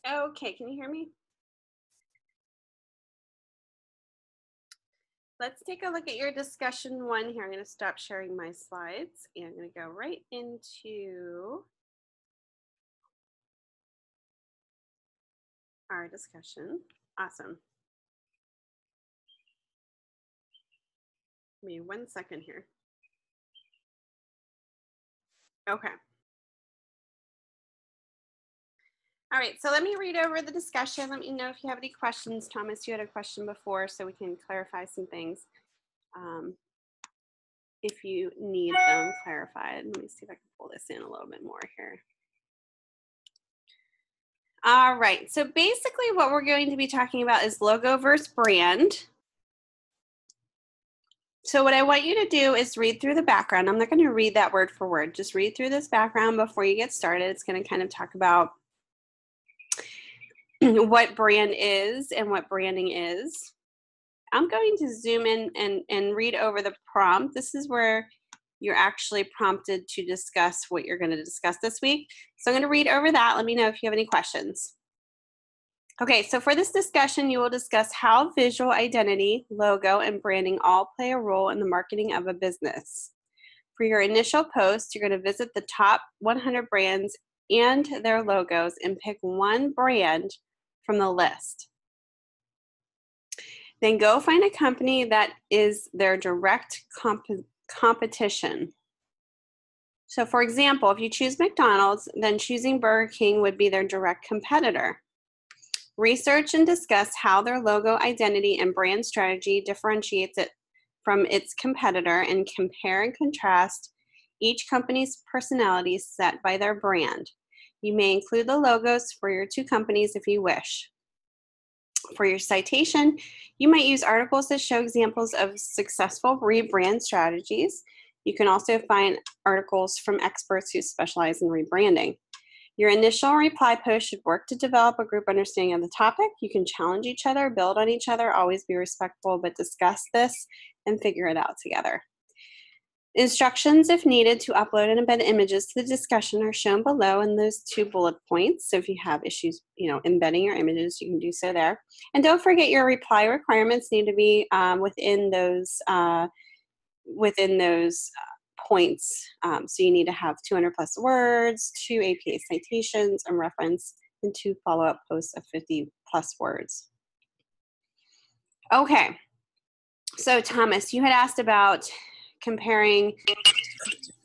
Okay, can you hear me? Let's take a look at your discussion one here. I'm going to stop sharing my slides and I'm going to go right into our discussion. Awesome. Give me 1 second here. Okay. All right, so let me read over the discussion. Let me know if you have any questions. Thomas, you had a question before, so we can clarify some things if you need them clarified. Let me see if I can pull this in a little bit more here. All right, so basically what we're going to be talking about is logo versus brand. So what I want you to do is read through the background. I'm not going to read that word for word. Just read through this background before you get started. It's going to kind of talk about what brand is and what branding is. I'm going to zoom in and read over the prompt. This is where you're actually prompted to discuss what you're going to discuss this week. So I'm going to read over that. Let me know if you have any questions. Okay, so for this discussion, you will discuss how visual identity, logo, and branding all play a role in the marketing of a business. For your initial post, you're going to visit the top 100 brands and their logos and pick one brand from the list. Then go find a company that is their direct competition. So for example, if you choose McDonald's, then choosing Burger King would be their direct competitor. Research and discuss how their logo identity and brand strategy differentiates it from its competitor and compare and contrast each company's personalities set by their brand. You may include the logos for your two companies if you wish. For your citation, you might use articles that show examples of successful rebrand strategies. You can also find articles from experts who specialize in rebranding. Your initial reply post should work to develop a group understanding of the topic. You can challenge each other, build on each other, always be respectful, but discuss this and figure it out together. Instructions, if needed, to upload and embed images to the discussion are shown below in those 2 bullet points. So if you have issues, embedding your images, you can do so there. And don't forget your reply requirements need to be within those points. So you need to have 200 plus words, 2 APA citations and reference, and 2 follow-up posts of 50 plus words. Okay. So Thomas, you had asked about comparing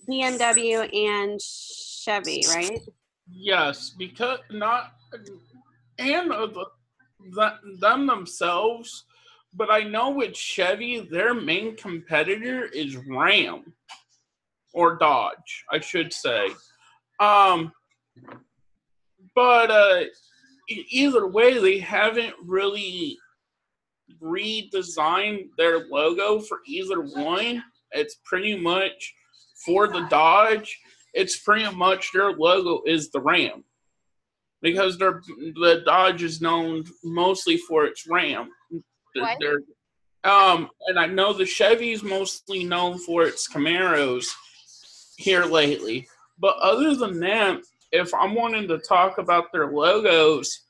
BMW and Chevy, right? Yes, because them themselves, but I know with Chevy, their main competitor is Ram or Dodge, I should say. But either way, they haven't really redesigned their logo for either one. It's pretty much for the Dodge. It's pretty much their logo is the Ram, because the Dodge is known mostly for its Ram. And I know the Chevy's mostly known for its Camaros here lately. But other than that, if I'm wanting to talk about their logos,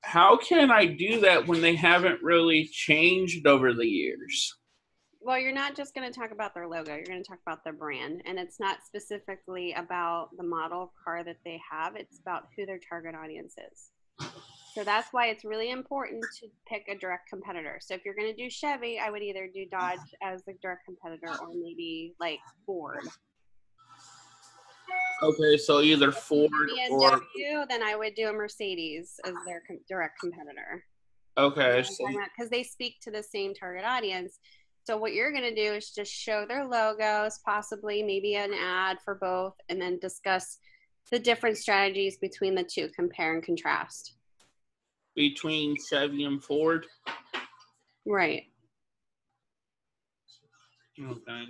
how can I do that when they haven't really changed over the years? Well, you're not just going to talk about their logo. You're going to talk about their brand. And it's not specifically about the model of car that they have. It's about who their target audience is. So that's why it's really important to pick a direct competitor. So if you're going to do Chevy, I would either do Dodge as a direct competitor or maybe like Ford. Okay, so either Ford or BMW, then I would do a Mercedes as their direct competitor. Okay, because they speak to the same target audience. So what you're going to do is just show their logos, possibly maybe an ad for both, and then discuss the different strategies between the two, compare and contrast. Between Chevy and Ford? Right. Okay.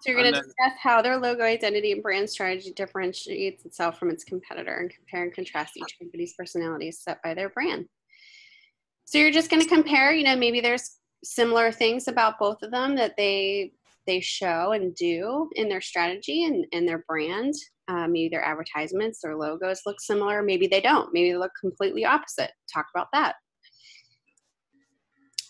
So you're going to discuss how their logo identity and brand strategy differentiates itself from its competitor and compare and contrast each company's personalities set by their brand. So you're just going to compare, maybe there's similar things about both of them that they show and do in their strategy and their brand. Maybe their advertisements or logos look similar. Maybe they don't. Maybe they look completely opposite. Talk about that.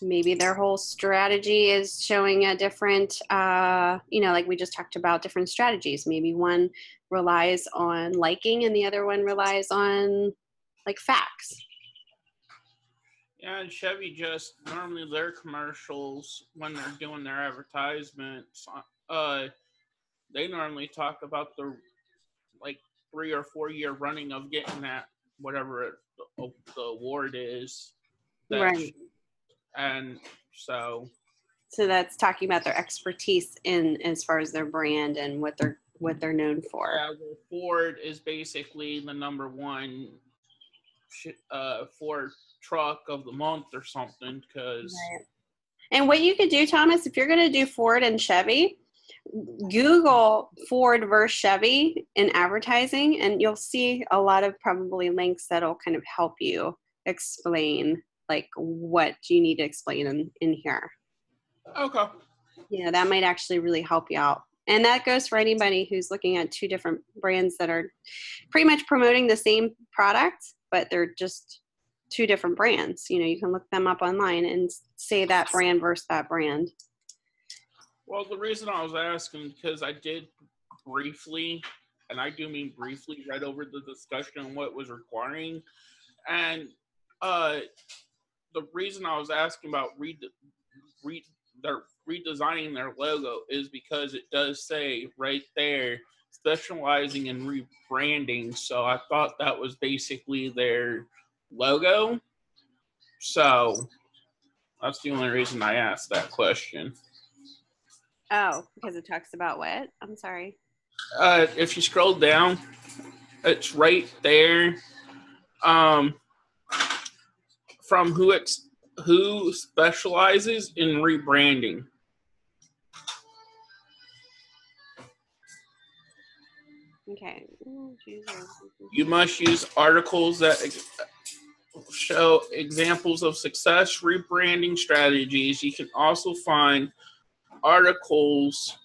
Maybe their whole strategy is showing a different, like we just talked about, different strategies. Maybe one relies on liking and the other one relies on like facts. Yeah, and Chevy just normally their commercials when they're doing their advertisements, they normally talk about the like 3 or 4 year running of getting that whatever the award is. Right. And so that's talking about their expertise in as far as their brand and what they're known for. Yeah, well, Ford is basically the number one Ford truck of the month or something. Because right. And what you could do, Thomas, if you're going to do Ford and Chevy, Google Ford versus Chevy in advertising, and you'll see a lot of probably links that'll kind of help you explain like what you need to explain in here. Okay. That might actually really help you out. And that goes for anybody who's looking at two different brands that are pretty much promoting the same product, but they're just two different brands. You can look them up online and say that brand versus that brand. Well, the reason I was asking, because I did briefly, and I do mean briefly, read over the discussion on what was requiring. And the reason I was asking about redesigning their logo is because it does say right there, specializing in rebranding. So I thought that was basically their logo. So that's the only reason I asked that question. Oh, because it talks about what? I'm sorry. If you scroll down, it's right there. From who specializes in rebranding. Okay. You must use articles that show examples of success rebranding strategies. You can also find articles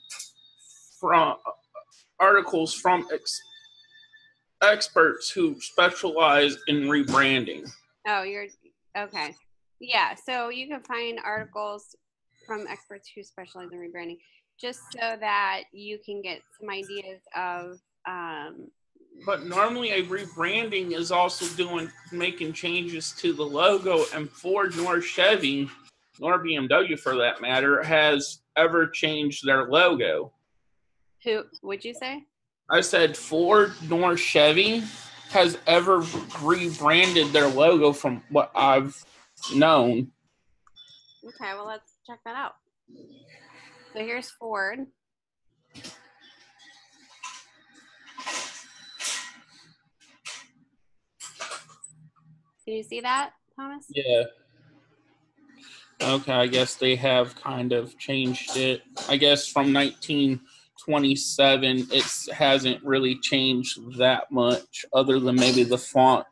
from experts who specialize in rebranding. Oh, you're okay. Yeah, so you can find articles from experts who specialize in rebranding, just so that you can get some ideas of. But normally, a rebranding is also making changes to the logo, and Ford nor Chevy, nor BMW for that matter, has ever changed their logo. Who would you say? I said Ford nor Chevy has ever rebranded their logo from what I've known. Okay, well, let's check that out. So here's Ford. Can you see that, Thomas? Yeah. Okay, I guess they have kind of changed it. I guess from 1927, it hasn't really changed that much, other than maybe the font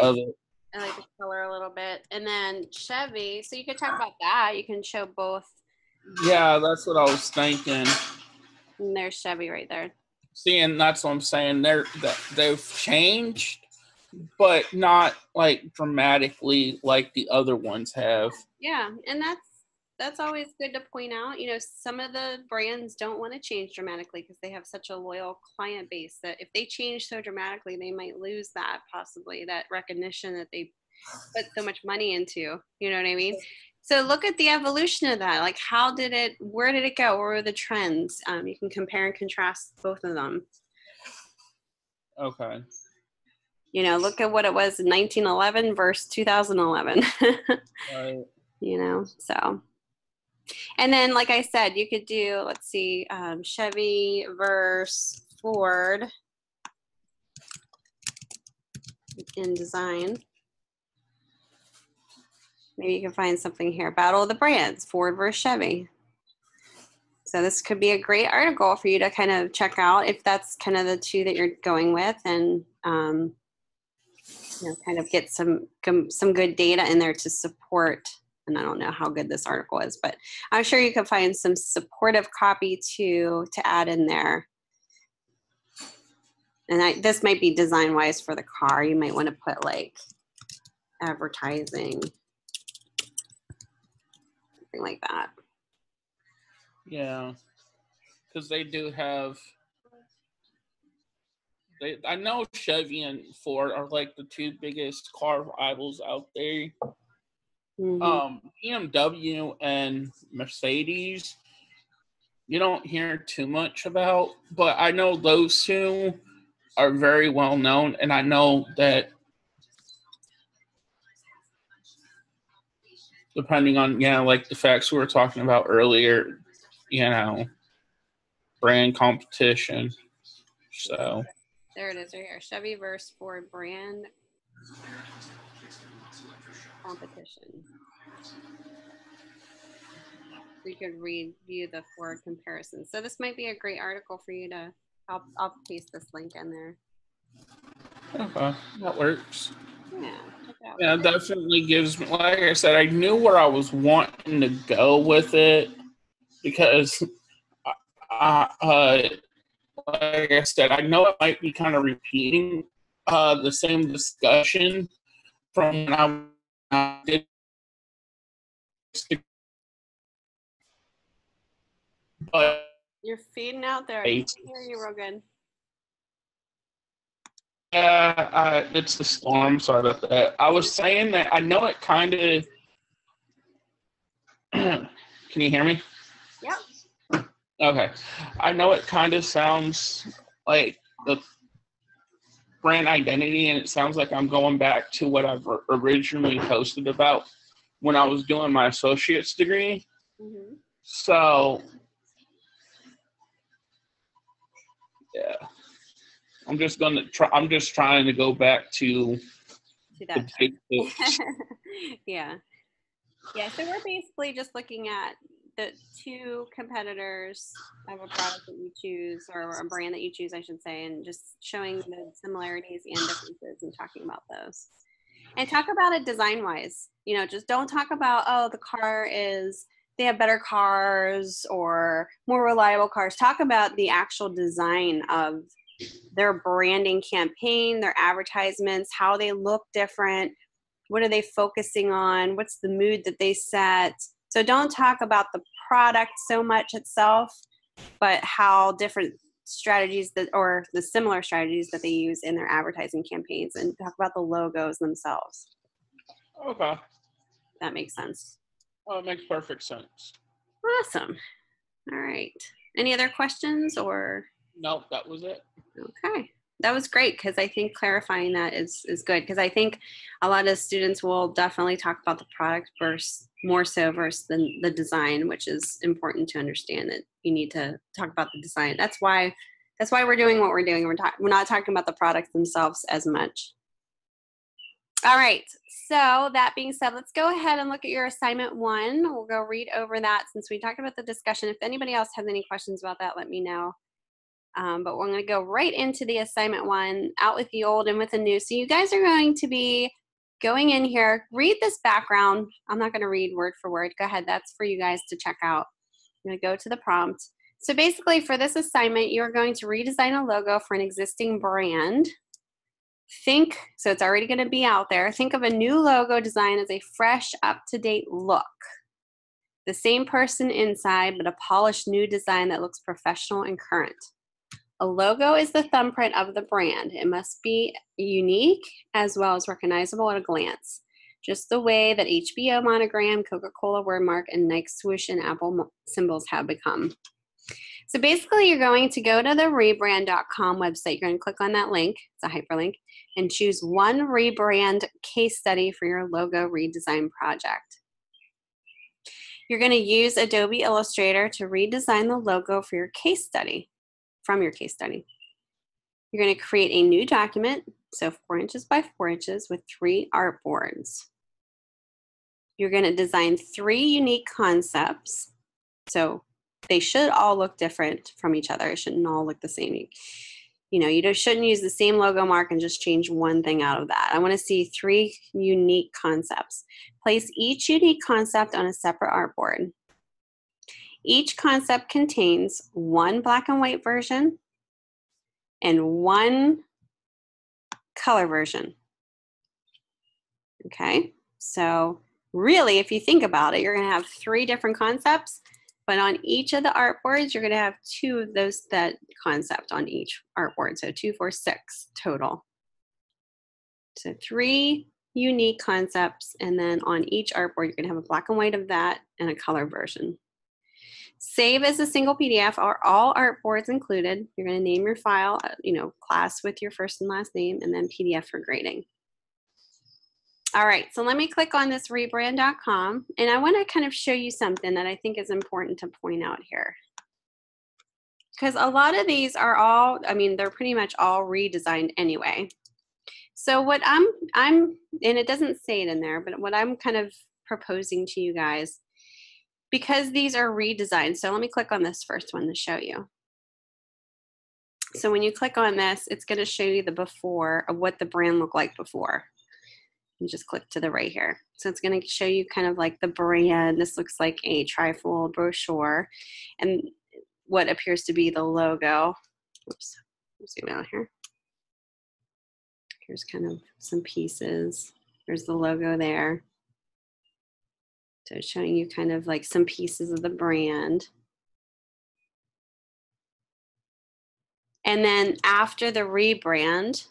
of it. I like the color a little bit. And then Chevy, so you could talk about that. You can show both. Yeah, that's what I was thinking. And there's Chevy right there. See, and that's what I'm saying. They've changed, but not like dramatically like the other ones have. Yeah, and that's always good to point out. Some of the brands don't want to change dramatically because they have such a loyal client base that if they change so dramatically, they might lose that recognition that they put so much money into. You know what I mean? So look at the evolution of that. Like, where did it go? What were the trends? You can compare and contrast both of them. Okay. Look at what it was in 1911 versus 2011. Right. So. And then, like I said, you could do, let's see, Chevy versus Ford in design. Maybe you can find something here. Battle of the Brands, Ford versus Chevy. So this could be a great article for you to kind of check out if that's kind of the two that you're going with, and kind of get some good data in there to support. And I don't know how good this article is, but I'm sure you can find some supportive copy to add in there. And this might be design wise for the car. You might want to put like advertising, something like that. Yeah, because they do have. I know Chevy and Ford are like the two biggest car rivals out there. BMW and Mercedes, you don't hear too much about, but I know those two are very well known, and I know that depending on, like the facts we were talking about earlier, brand competition. So there it is right here. Chevy versus Ford brand competition. So you could review the Ford comparison. So this might be a great article for you to, I'll paste this link in there. okay, that works. Yeah, check it out. Yeah, it definitely gives me, like I said, I knew where I was wanting to go with it because, like I said, I know it might be kind of repeating the same discussion from when I did. But you're fading out there. I can't hear you real good. Yeah, it's the storm. Sorry about that. I was saying that I know it kind of. Can you hear me? Yep. Okay. I know it kind of sounds like the brand identity, and it sounds like I'm going back to what I've originally posted about when I was doing my associate's degree. Mm-hmm. So, yeah. I'm just trying to go back to that. The basics. Yeah. Yeah. So we're basically just looking at the two competitors of a product that you choose, or a brand that you choose, I should say, and just showing the similarities and differences and talking about those. And talk about it design wise. Just don't talk about, oh, the car they have better cars or more reliable cars. Talk about the actual design of their branding campaign, their advertisements, how they look different, what are they focusing on, what's the mood that they set. So don't talk about the product so much itself, but how different strategies or the similar strategies that they use in their advertising campaigns, and talk about the logos themselves. Okay. That makes sense. Well, it makes perfect sense. Awesome. All right. Any other questions or? Nope, that was it. Okay. That was great, because I think clarifying that is good, because I think a lot of students will definitely talk about the product more so versus the design, which is important to understand that you need to talk about the design. That's why we're doing what we're doing. We're not talking about the products themselves as much. All right. So that being said, let's go ahead and look at your assignment 1. We'll go read over that since we talked about the discussion. If anybody else has any questions about that, let me know. But we're going to go right into the assignment 1, out with the old and with the new. So you guys are going to be going in here, read this background. I'm not going to read word for word. Go ahead. That's for you guys to check out. I'm going to go to the prompt. So basically for this assignment, you're going to redesign a logo for an existing brand. So it's already going to be out there. Think of a new logo design as a fresh, up-to-date look. The same person inside, but a polished new design that looks professional and current. A logo is the thumbprint of the brand. It must be unique as well as recognizable at a glance, just the way that HBO monogram, Coca-Cola wordmark, and Nike swoosh and Apple symbols have become. So basically, you're going to go to the rebrand.com website. You're going to click on that link. It's a hyperlink, and choose one rebrand case study for your logo redesign project. You're going to use Adobe Illustrator to redesign the logo for your case study. From your case study. You're going to create a new document, so 4 inches by 4 inches with 3 artboards. You're going to design 3 unique concepts, so they should all look different from each other. It shouldn't all look the same. You shouldn't use the same logo mark and just change one thing out of that. I want to see 3 unique concepts. Place each unique concept on a separate artboard. Each concept contains 1 black and white version, and one color version. Okay, so really, if you think about it, you're going to have 3 different concepts, but on each of the artboards, you're going to have 2 of those, that concept on each artboard. So 2, 4, 6 total. So 3 unique concepts, and then on each artboard, you're going to have a black and white of that and a color version. Save as a single PDF are all artboards included. You're going to name your file, class with your first and last name, and then PDF for grading. All right, so let me click on this rebrand.com, and I want to kind of show you something that I think is important to point out here. Because a lot of these are all, they're pretty much all redesigned anyway. So what I'm, and it doesn't say it in there, but what I'm kind of proposing to you guys, because these are redesigned, so let me click on this first one to show you. So when you click on this, it's going to show you the before of what the brand looked like before. And just click to the right here. So it's going to show you kind of like the brand. This looks like a trifold brochure, and what appears to be the logo. Oops, zoom out here. Here's kind of some pieces. There's the logo there. So it's showing you kind of like some pieces of the brand. And then after the rebrand,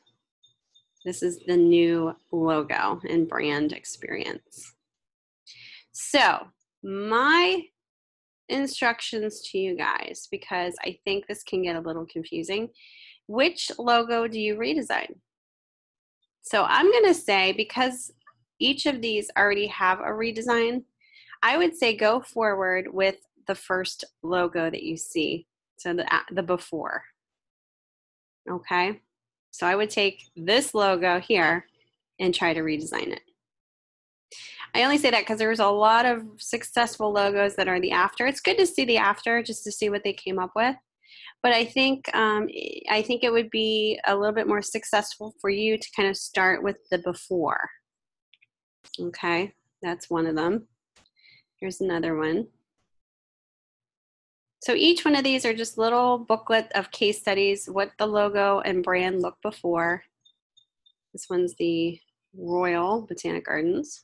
this is the new logo and brand experience. So my instructions to you guys, because I think this can get a little confusing, which logo do you redesign? So I'm going to say, because each of these already have a redesign, I would say go forward with the first logo that you see, so the before. Okay, so I would take this logo here and try to redesign it. I only say that because there's a lot of successful logos that are the after. It's good to see the after just to see what they came up with. But I think it would be a little bit more successful for you to kind of start with the before. Okay, that's one of them. Here's another one. So each one of these are just little booklet of case studies, what the logo and brand looked before. This one's the Royal Botanic Gardens.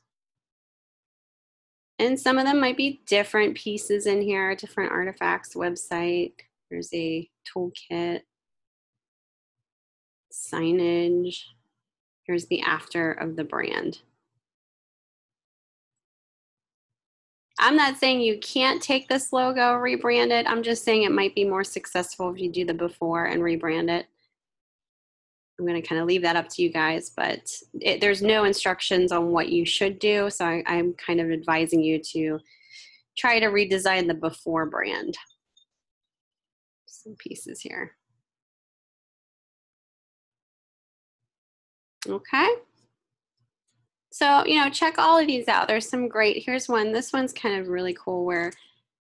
And some of them might be different pieces in here, different artifacts, website. There's a toolkit, signage. Here's the after of the brand. I'm not saying you can't take this logo, rebrand it. I'm just saying it might be more successful if you do the before and rebrand it. I'm going to kind of leave that up to you guys, but there's no instructions on what you should do. So I'm kind of advising you to try to redesign the before brand. Some pieces here. Okay. So, check all of these out. There's some great, here's one. This one's kind of really cool where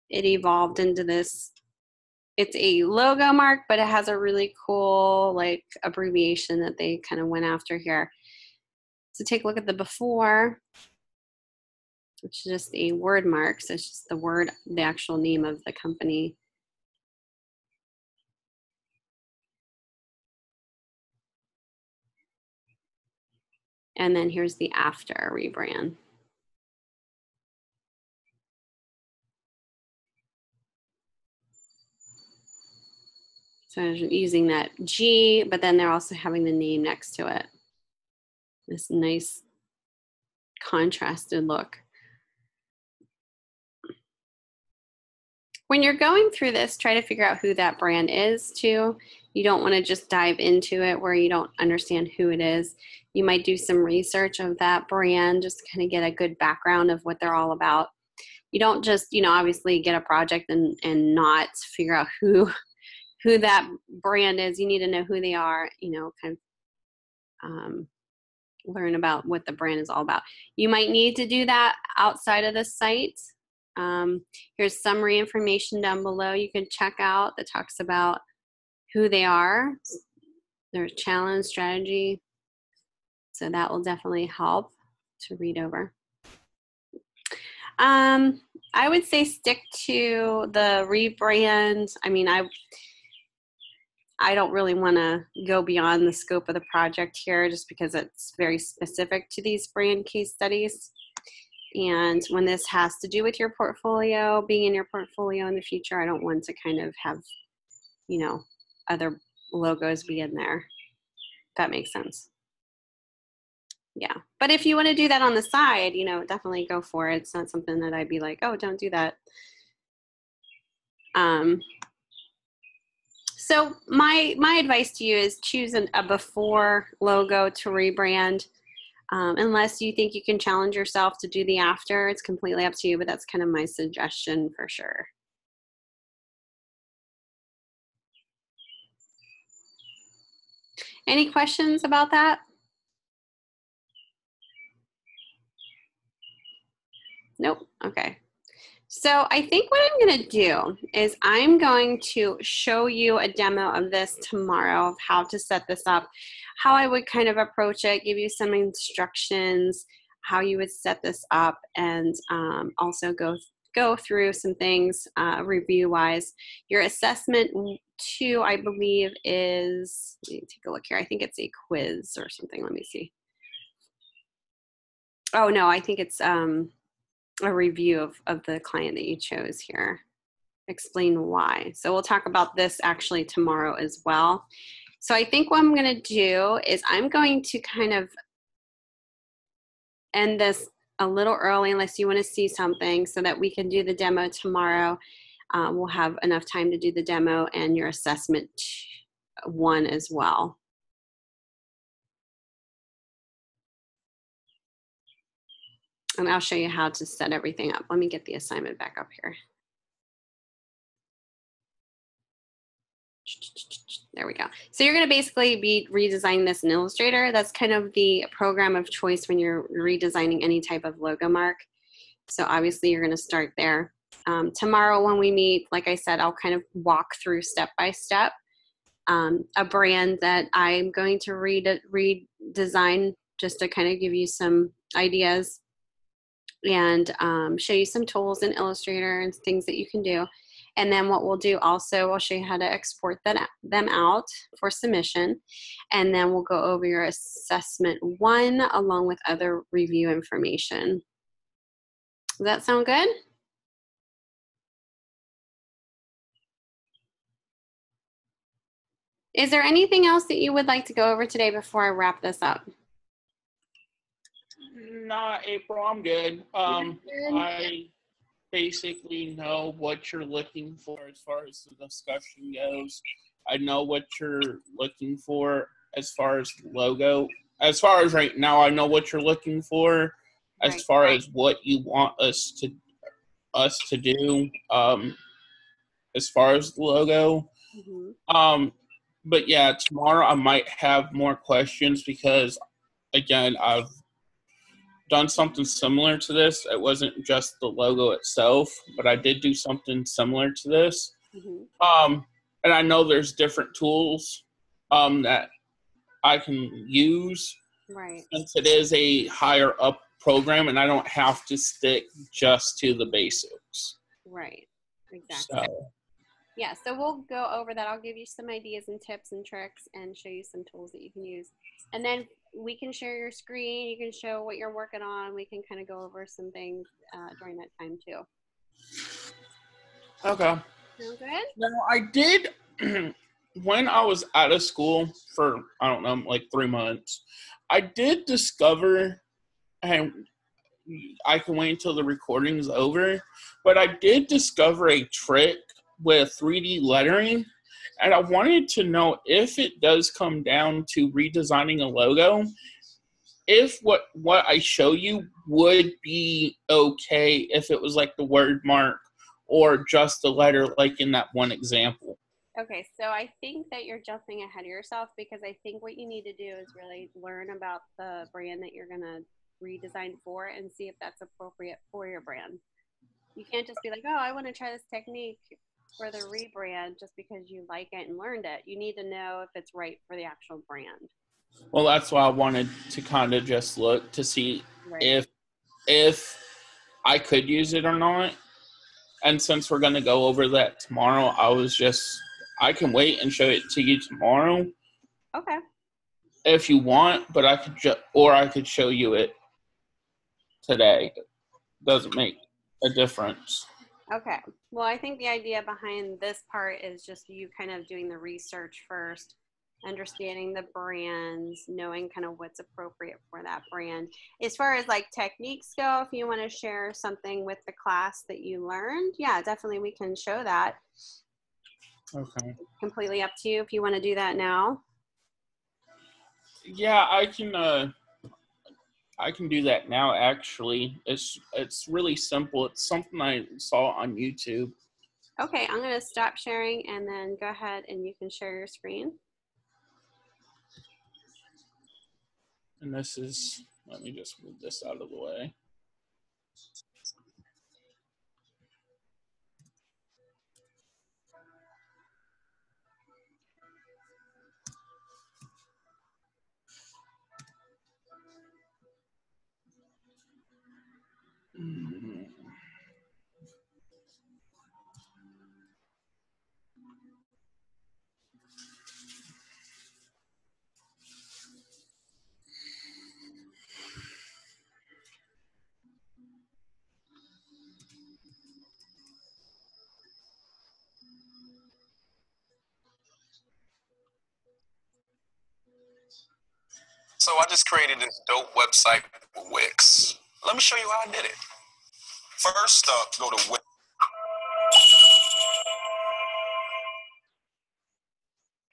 it evolved into this. It's a logo mark, but it has a really cool like abbreviation that they kind of went after here. So take a look at the before, which is just a word mark. So it's just the word, the actual name of the company. And then here's the after rebrand. So using that G, but then they're also having the name next to it. This nice contrasted look. When you're going through this, try to figure out who that brand is too. You don't want to just dive into it where you don't understand who it is. You might do some research of that brand, just kind of get a good background of what they're all about. You don't just, obviously get a project and not figure out who that brand is. You need to know who they are, kind of learn about what the brand is all about. You might need to do that outside of the site. Here's summary information down below you can check out that talks about who they are, their challenge strategy. So that will definitely help to read over. I would say stick to the rebrand. I don't really want to go beyond the scope of the project here just because it's very specific to these brand case studies. And when this has to do with your portfolio, being in your portfolio in the future, I don't want to kind of have, you know, other logos be in there. If that makes sense. Yeah. But if you want to do that on the side, you know, definitely go for it. It's not something that I'd be like, oh, don't do that. So my advice to you is choose a before logo to rebrand. Unless you think you can challenge yourself to do the after, it's completely up to you, but that's kind of my suggestion for sure. Any questions about that? Nope. Okay. So I think what I'm going to do is I'm going to show you a demo of this tomorrow of how to set this up, how I would kind of approach it, give you some instructions, how you would set this up, and also go through some things review-wise. Your assessment 2, I believe, is, let me take a look here. I think it's a quiz or something. Let me see. Oh, no, I think it's a review of the client that you chose here. Explain why. So we'll talk about this actually tomorrow as well. So I think what I'm going to do is I'm going to kind of end this a little early unless you want to see something so that we can do the demo tomorrow. We'll have enough time to do the demo and your assessment 1 as well. And I'll show you how to set everything up. Let me get the assignment back up here. There we go. So you're going to basically be redesigning this in Illustrator. That's kind of the program of choice when you're redesigning any type of logo mark. So obviously you're going to start there. Tomorrow when we meet, like I said, I'll kind of walk through step by step a brand that I'm going to redesign just to kind of give you some ideas and show you some tools in Illustrator and things that you can do. And then what we'll do also, I'll show you how to export them out for submission. And then we'll go over your assessment 1 along with other review information. Does that sound good? Is there anything else that you would like to go over today before I wrap this up? Nah, April, I'm good. I basically know what you're looking for as far as the discussion goes. I know what you're looking for as far as the logo. As far as right now, I know what you're looking for as far as what you want us to do as far as the logo. Mm-hmm. But yeah, tomorrow I might have more questions because, again, I've done something similar to this. It wasn't just the logo itself, but I did do something similar to this. Mm-hmm. And I know there's different tools that I can use. Right. Since it is a higher up program and I don't have to stick just to the basics. Right. Exactly. So. Yeah, so we'll go over that. I'll give you some ideas and tips and tricks and show you some tools that you can use. And then we can share your screen. You can show what you're working on. We can kind of go over some things during that time too. Okay. Sound good? Now, I did, when I was out of school for, I don't know, like 3 months, I did discover, and I can wait until the recording is over, but I did discover a trick with 3D lettering, and I wanted to know if it does come down to redesigning a logo, if what I show you would be okay if it was like the word mark or just the letter like in that one example. Okay, so I think that you're jumping ahead of yourself because I think what you need to do is really learn about the brand that you're going to redesign for and see if that's appropriate for your brand. You can't just be like, oh, I want to try this technique for the rebrand just because you like it and learned it. You need to know if it's right for the actual brand. Well, that's why I wanted to kind of just look to see if I could use it or not. And since we're going to go over that tomorrow, I was just I can wait and show it to you tomorrow Okay. if you want, but I could show you it today. Doesn't make a difference. Okay. Well, I think the idea behind this part is just you kind of doing the research first, understanding the brands, knowing kind of what's appropriate for that brand. As far as like techniques go, if you want to share something with the class that you learned, yeah, definitely we can show that. Okay. Completely up to you if you want to do that now. Yeah, I can do that now. Actually, it's really simple. It's something I saw on YouTube. Okay, I'm going to stop sharing and then go ahead and you can share your screen. And this is, let me just move this out of the way. So I just created this dope website with Wix. Let me show you how I did it. First up, go to Wix.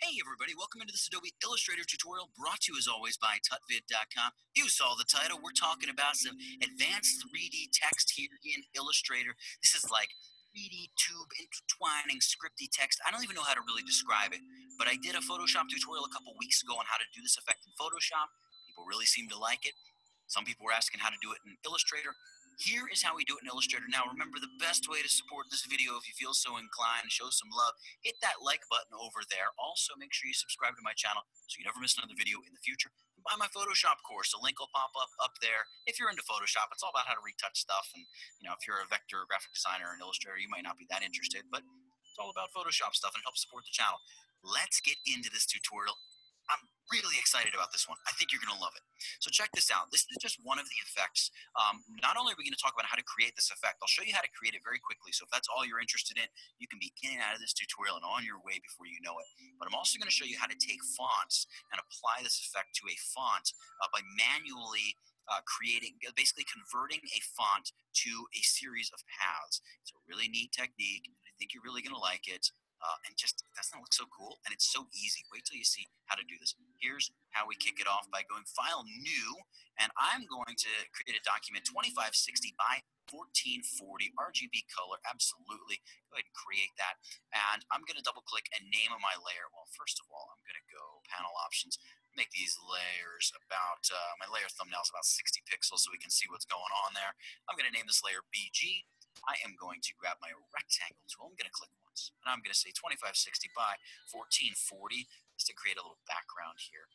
Hey everybody, welcome into this Adobe Illustrator tutorial brought to you as always by tutvid.com. You saw the title. We're talking about some advanced 3D text here in Illustrator. This is like 3D tube intertwining scripty text. I don't even know how to really describe it, but I did a Photoshop tutorial a couple weeks ago on how to do this effect in Photoshop. People really seem to like it. Some people were asking how to do it in Illustrator. Here is how we do it in Illustrator. Now remember, the best way to support this video, if you feel so inclined, show some love, hit that like button over there. Also, make sure you subscribe to my channel so you never miss another video in the future. And buy my Photoshop course. A link will pop up there. If you're into Photoshop, it's all about how to retouch stuff. And if you're a vector graphic designer or an illustrator, you might not be that interested, but it's all about Photoshop stuff and helps support the channel. Let's get into this tutorial. I'm really excited about this one. I think you're going to love it. So check this out. This is just one of the effects. Not only are we going to talk about how to create this effect, I'll show you how to create it very quickly. So if that's all you're interested in, you can be in and out of this tutorial and on your way before you know it. But I'm also going to show you how to take fonts and apply this effect to a font by manually basically converting a font to a series of paths. It's a really neat technique, and I think you're really going to like it. And just, doesn't it look so cool? And it's so easy. Wait till you see how to do this. Here's how we kick it off by going File, New, and I'm going to create a document 2560 by 1440 RGB color. Absolutely. Go ahead and create that. And I'm going to double click and name my layer. Well, first of all, I'm going to go Panel Options. Make these layers about, my layer thumbnail is about 60 pixels so we can see what's going on there. I'm going to name this layer BG. I am going to grab my rectangle tool. I'm going to click once, and I'm going to say 2560 by 1440 just to create a little background here.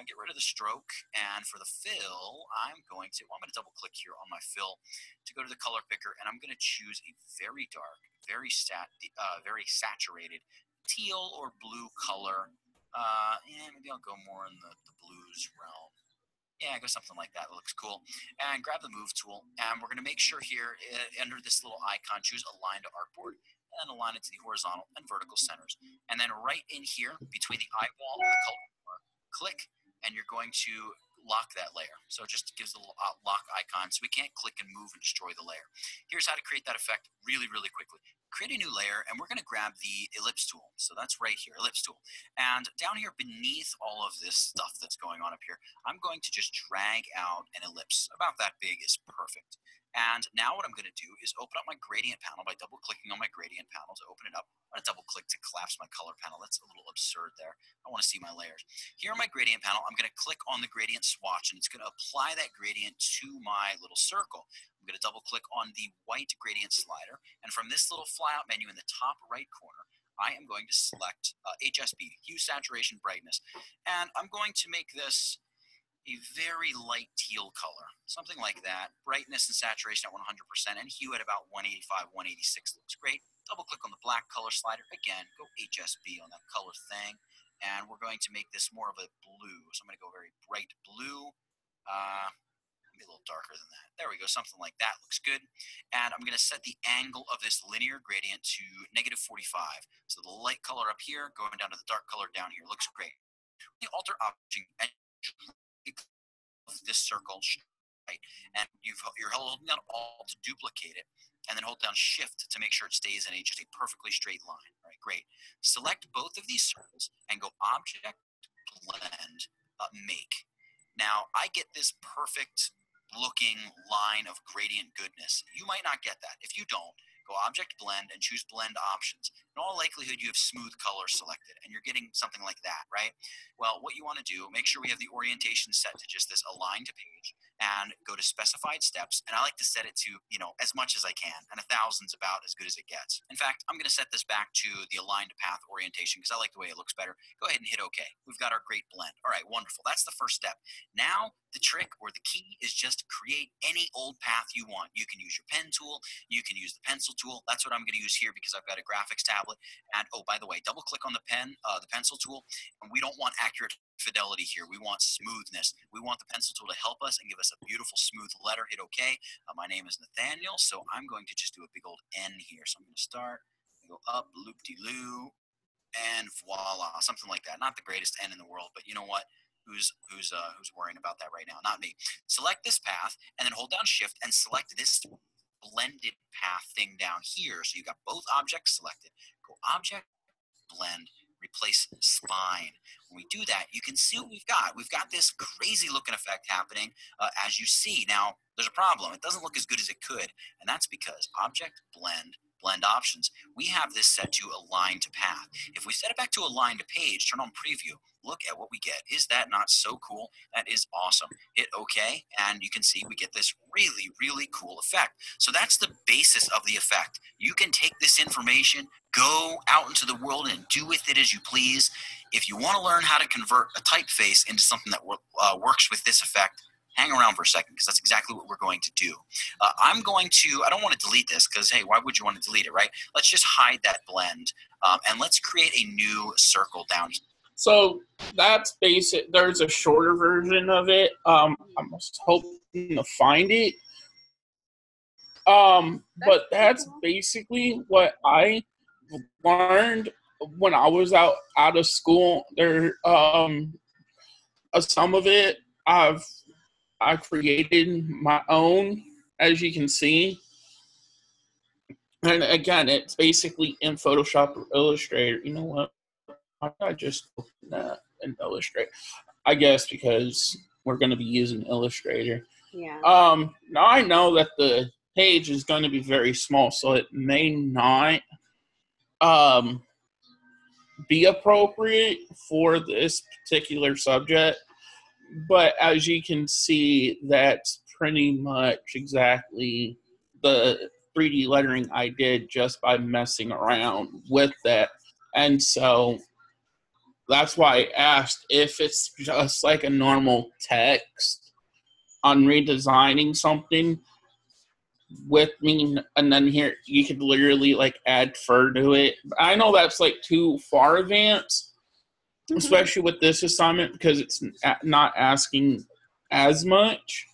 Get rid of the stroke, and for the fill, I'm going to double click here on my fill to go to the color picker, and I'm going to choose a very dark, very saturated teal or blue color. Maybe I'll go more in the blues realm. Yeah, go something like that. It looks cool. And grab the move tool. And we're going to make sure here, under this little icon, choose align to artboard. And then align it to the horizontal and vertical centers. And then right in here, between the eyeball and the color, click, and you're going to lock that layer. So it just gives a little lock icon, so we can't click and move and destroy the layer. Here's how to create that effect really, really quickly. Create a new layer, and we're going to grab the ellipse tool. So that's right here, ellipse tool. And down here beneath all of this stuff that's going on up here, I'm going to just drag out an ellipse. About that big is perfect. And now what I'm going to do is open up my gradient panel by double clicking on my gradient panel to open it up. I'm going to double click to collapse my color panel. That's a little absurd there. I want to see my layers. Here on my gradient panel, I'm going to click on the gradient swatch, and it's going to apply that gradient to my little circle. I'm going to double click on the white gradient slider, and from this little flyout menu in the top right corner, I am going to select HSB, Hue, Saturation, Brightness, and I'm going to make this a very light teal color, something like that. Brightness and saturation at 100%, and hue at about 185, 186 looks great. double click on the black color slider. Again, go HSB on that color thing. And we're going to make this more of a blue. So I'm going to go very bright blue. Maybe a little darker than that. There we go. Something like that looks good. And I'm going to set the angle of this linear gradient to -45. So the light color up here going down to the dark color down here. Looks great. The alter option and this circle, right? And you're holding down Alt to duplicate it, and then hold down Shift to make sure it stays in just a perfectly straight line. All right, great. Select both of these circles and go Object, Blend, Make. Now, I get this perfect looking line of gradient goodness. You might not get that. If you don't, go Object, Blend, and choose Blend Options. In all likelihood, you have smooth color selected, and you're getting something like that, right? Well, what you want to do, make sure we have the orientation set to just this Align to Page, and go to Specified Steps, and I like to set it to, as much as I can, and 1,000's about as good as it gets. In fact, I'm going to set this back to the Align to Path orientation because I like the way it looks better. Go ahead and hit OK. We've got our great blend. All right, wonderful. That's the first step. Now, the trick or the key is just create any old path you want. You can use your pen tool. You can use the pencil tool. That's what I'm going to use here because I've got a graphics tablet. And, oh, by the way, double click on the pencil tool. And we don't want accurate fidelity here. We want smoothness. We want the pencil tool to help us and give us a beautiful smooth letter. Hit OK. My name is Nathaniel, so I'm going to just do a big old N here. So I'm going to start, go up, loop-de-loo, and voila, something like that. Not the greatest N in the world, but you know what? Who's worrying about that right now? Not me. Select this path, and then hold down Shift and select this blended path thing down here. So you got both objects selected. Go Object, Blend, Replace Spine. When we do that, you can see what we've got. We've got this crazy looking effect happening as you see. Now, there's a problem. It doesn't look as good as it could, and that's because Object, Blend Options, we have this set to Align to Path. If we set it back to Align to Page, turn on Preview, look at what we get. Is that not so cool? That is awesome. Hit OK, and you can see we get this really, really cool effect. So that's the basis of the effect. You can take this information, go out into the world, and do with it as you please. If you want to learn how to convert a typeface into something that works with this effect, hang around for a second because that's exactly what we're going to do. I don't want to delete this because, hey, why would you want to delete it, right? Let's just hide that blend, and let's create a new circle down here. So that's basic. There's a shorter version of it. I'm hoping to find it. But that's basically what I learned when I was out of school. There, some of it I created my own, as you can see. And again, it's basically in Photoshop or Illustrator. You know what? I just open that in Illustrator, I guess, because we're going to be using Illustrator. Yeah. Now I know that the page is going to be very small, so it may not be appropriate for this particular subject. But as you can see, that's pretty much exactly the 3D lettering I did just by messing around with that. And so that's why I asked if it's just like a normal text on redesigning something with me, and then here you could literally like add fur to it. I know that's like too far advanced, especially with this assignment because it's not asking as much,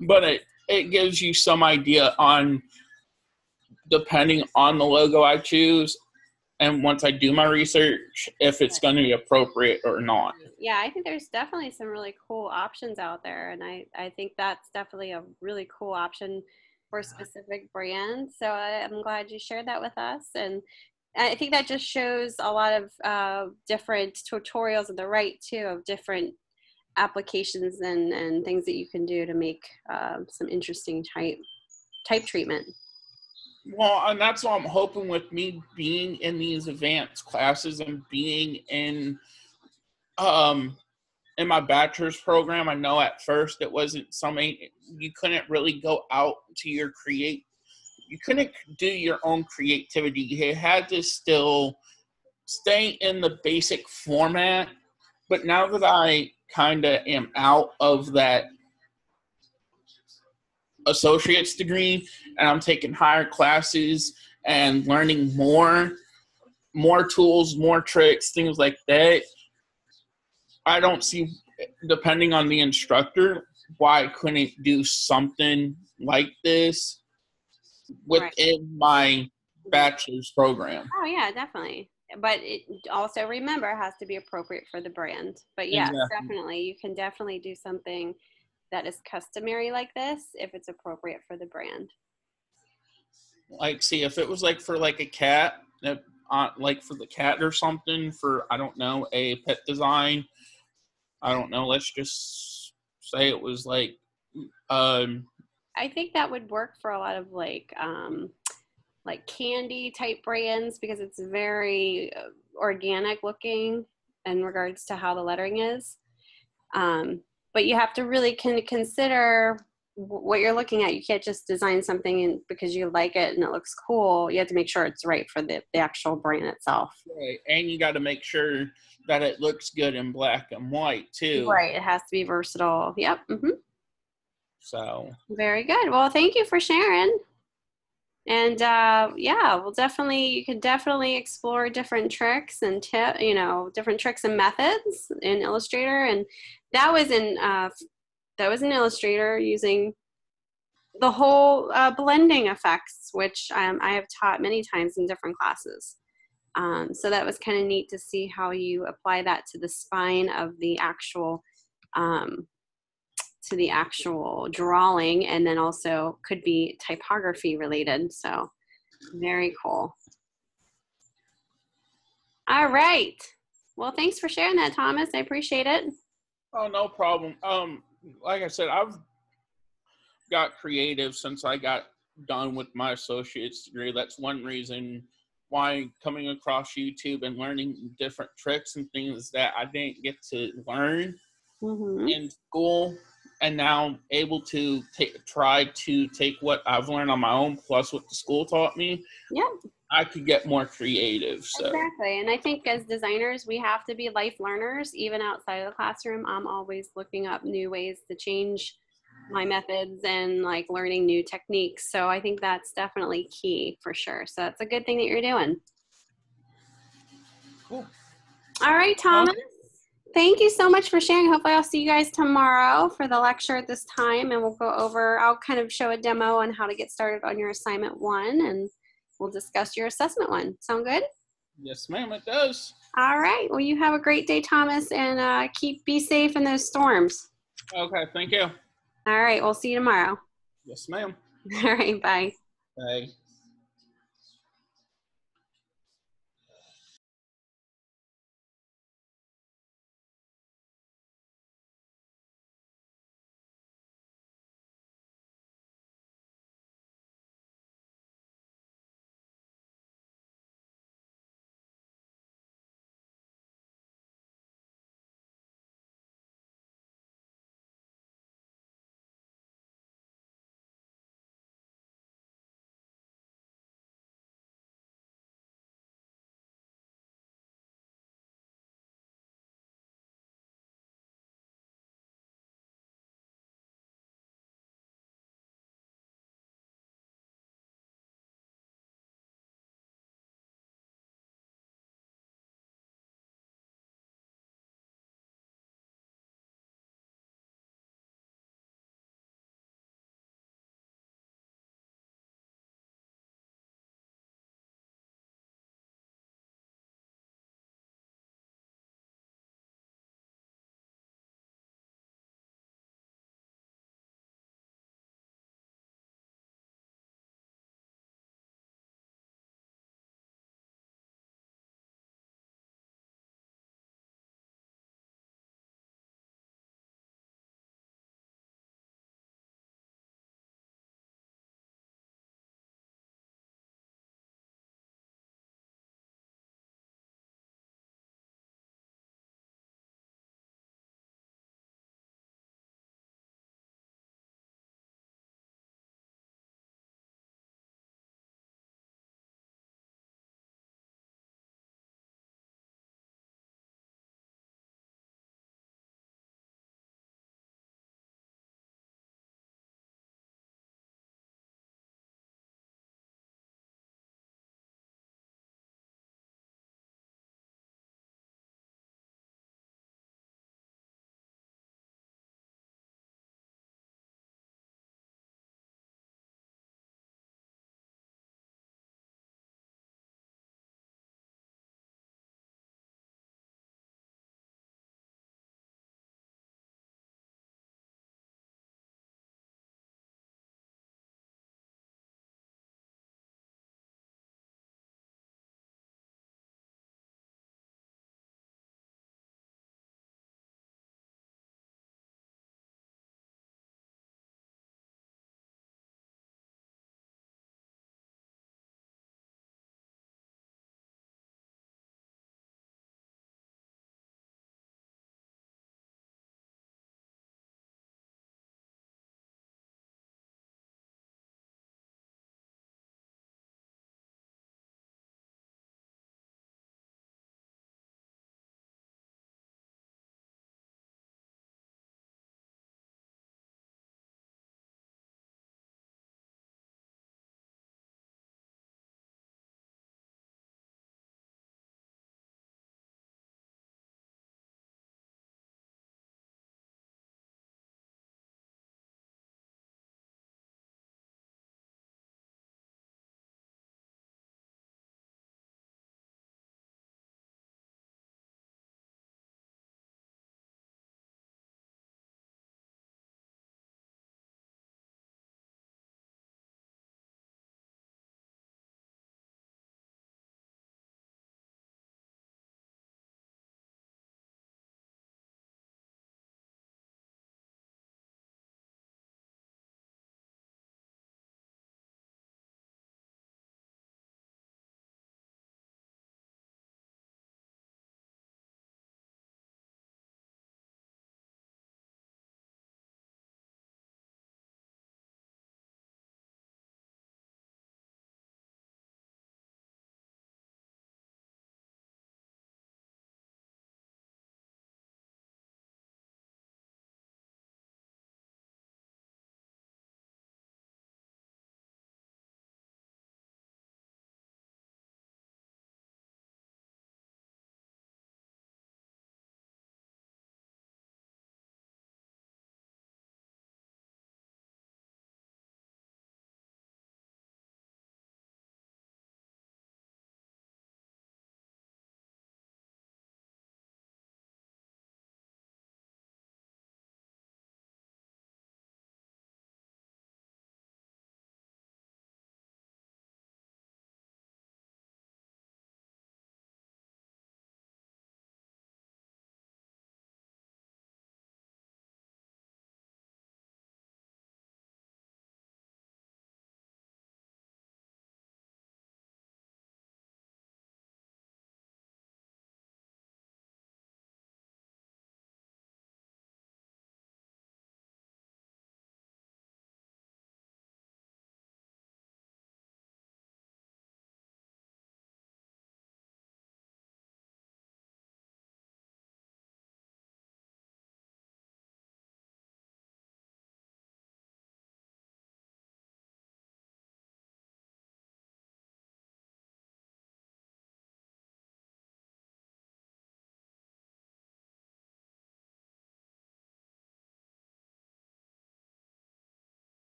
but it gives you some idea on, depending on the logo I choose, and once I do my research, if it's going to be appropriate or not. Yeah, I think there's definitely some really cool options out there, and I think that's definitely a really cool option for specific brands. So I'm glad you shared that with us, and I think that just shows a lot of different tutorials on the right too, of different applications and things that you can do to make some interesting type treatment. Well, and that's what I'm hoping with me being in these advanced classes and being in my bachelor's program. I know at first it wasn't something you couldn't really go out to you couldn't do your own creativity. You had to still stay in the basic format. But now that I kind of am out of that associate's degree and I'm taking higher classes and learning more tools, more tricks, things like that. I don't see, depending on the instructor, why I couldn't do something like this within my bachelor's program. Oh yeah, definitely. But it also, remember, it has to be appropriate for the brand. But yes, Exactly. definitely, you can definitely do something that is customary like this if it's appropriate for the brand. Like, see, if it was like for like a cat, like for the cat or something, for, I don't know, a pet design, I don't know, let's just say it was like, I think that would work for a lot of like candy type brands, because it's very organic looking in regards to how the lettering is. But you have to really consider what you're looking at. You can't just design something because you like it and it looks cool. You have to make sure it's right for the actual brand itself. right, and you got to make sure that it looks good in black and white too. Right, it has to be versatile. Yep. So very good. Well, thank you for sharing. And yeah, you can definitely explore different tricks and different tricks and methods in Illustrator. And that was in Illustrator, using the whole blending effects, which I have taught many times in different classes. So that was kind of neat to see how you apply that to the spine of the actual drawing, and then also could be typography related. So very cool. All right. Well, thanks for sharing that, Thomas. I appreciate it. oh, no problem. Like I said, I've got creative since I got done with my associate's degree. That's one reason why coming across YouTube and learning different tricks and things that I didn't get to learn in school, and now able to try to take what I've learned on my own plus what the school taught me. Yep. I could get more creative. So. Exactly. And I think as designers, we have to be life learners, even outside of the classroom. I'm always looking up new ways to change my methods and like learning new techniques. So I think that's definitely key for sure. So it's a good thing that you're doing. Cool. All right, Thomas. Thank you so much for sharing. Hopefully I'll see you guys tomorrow for the lecture at this time, and we'll go over, I'll kind of show a demo on how to get started on your assignment 1, and we'll discuss your assessment 1. Sound good? Yes, ma'am, it does. All right. Well, you have a great day, Thomas, and be safe in those storms. Okay, thank you. All right. We'll see you tomorrow. Yes, ma'am. All right. Bye. Bye.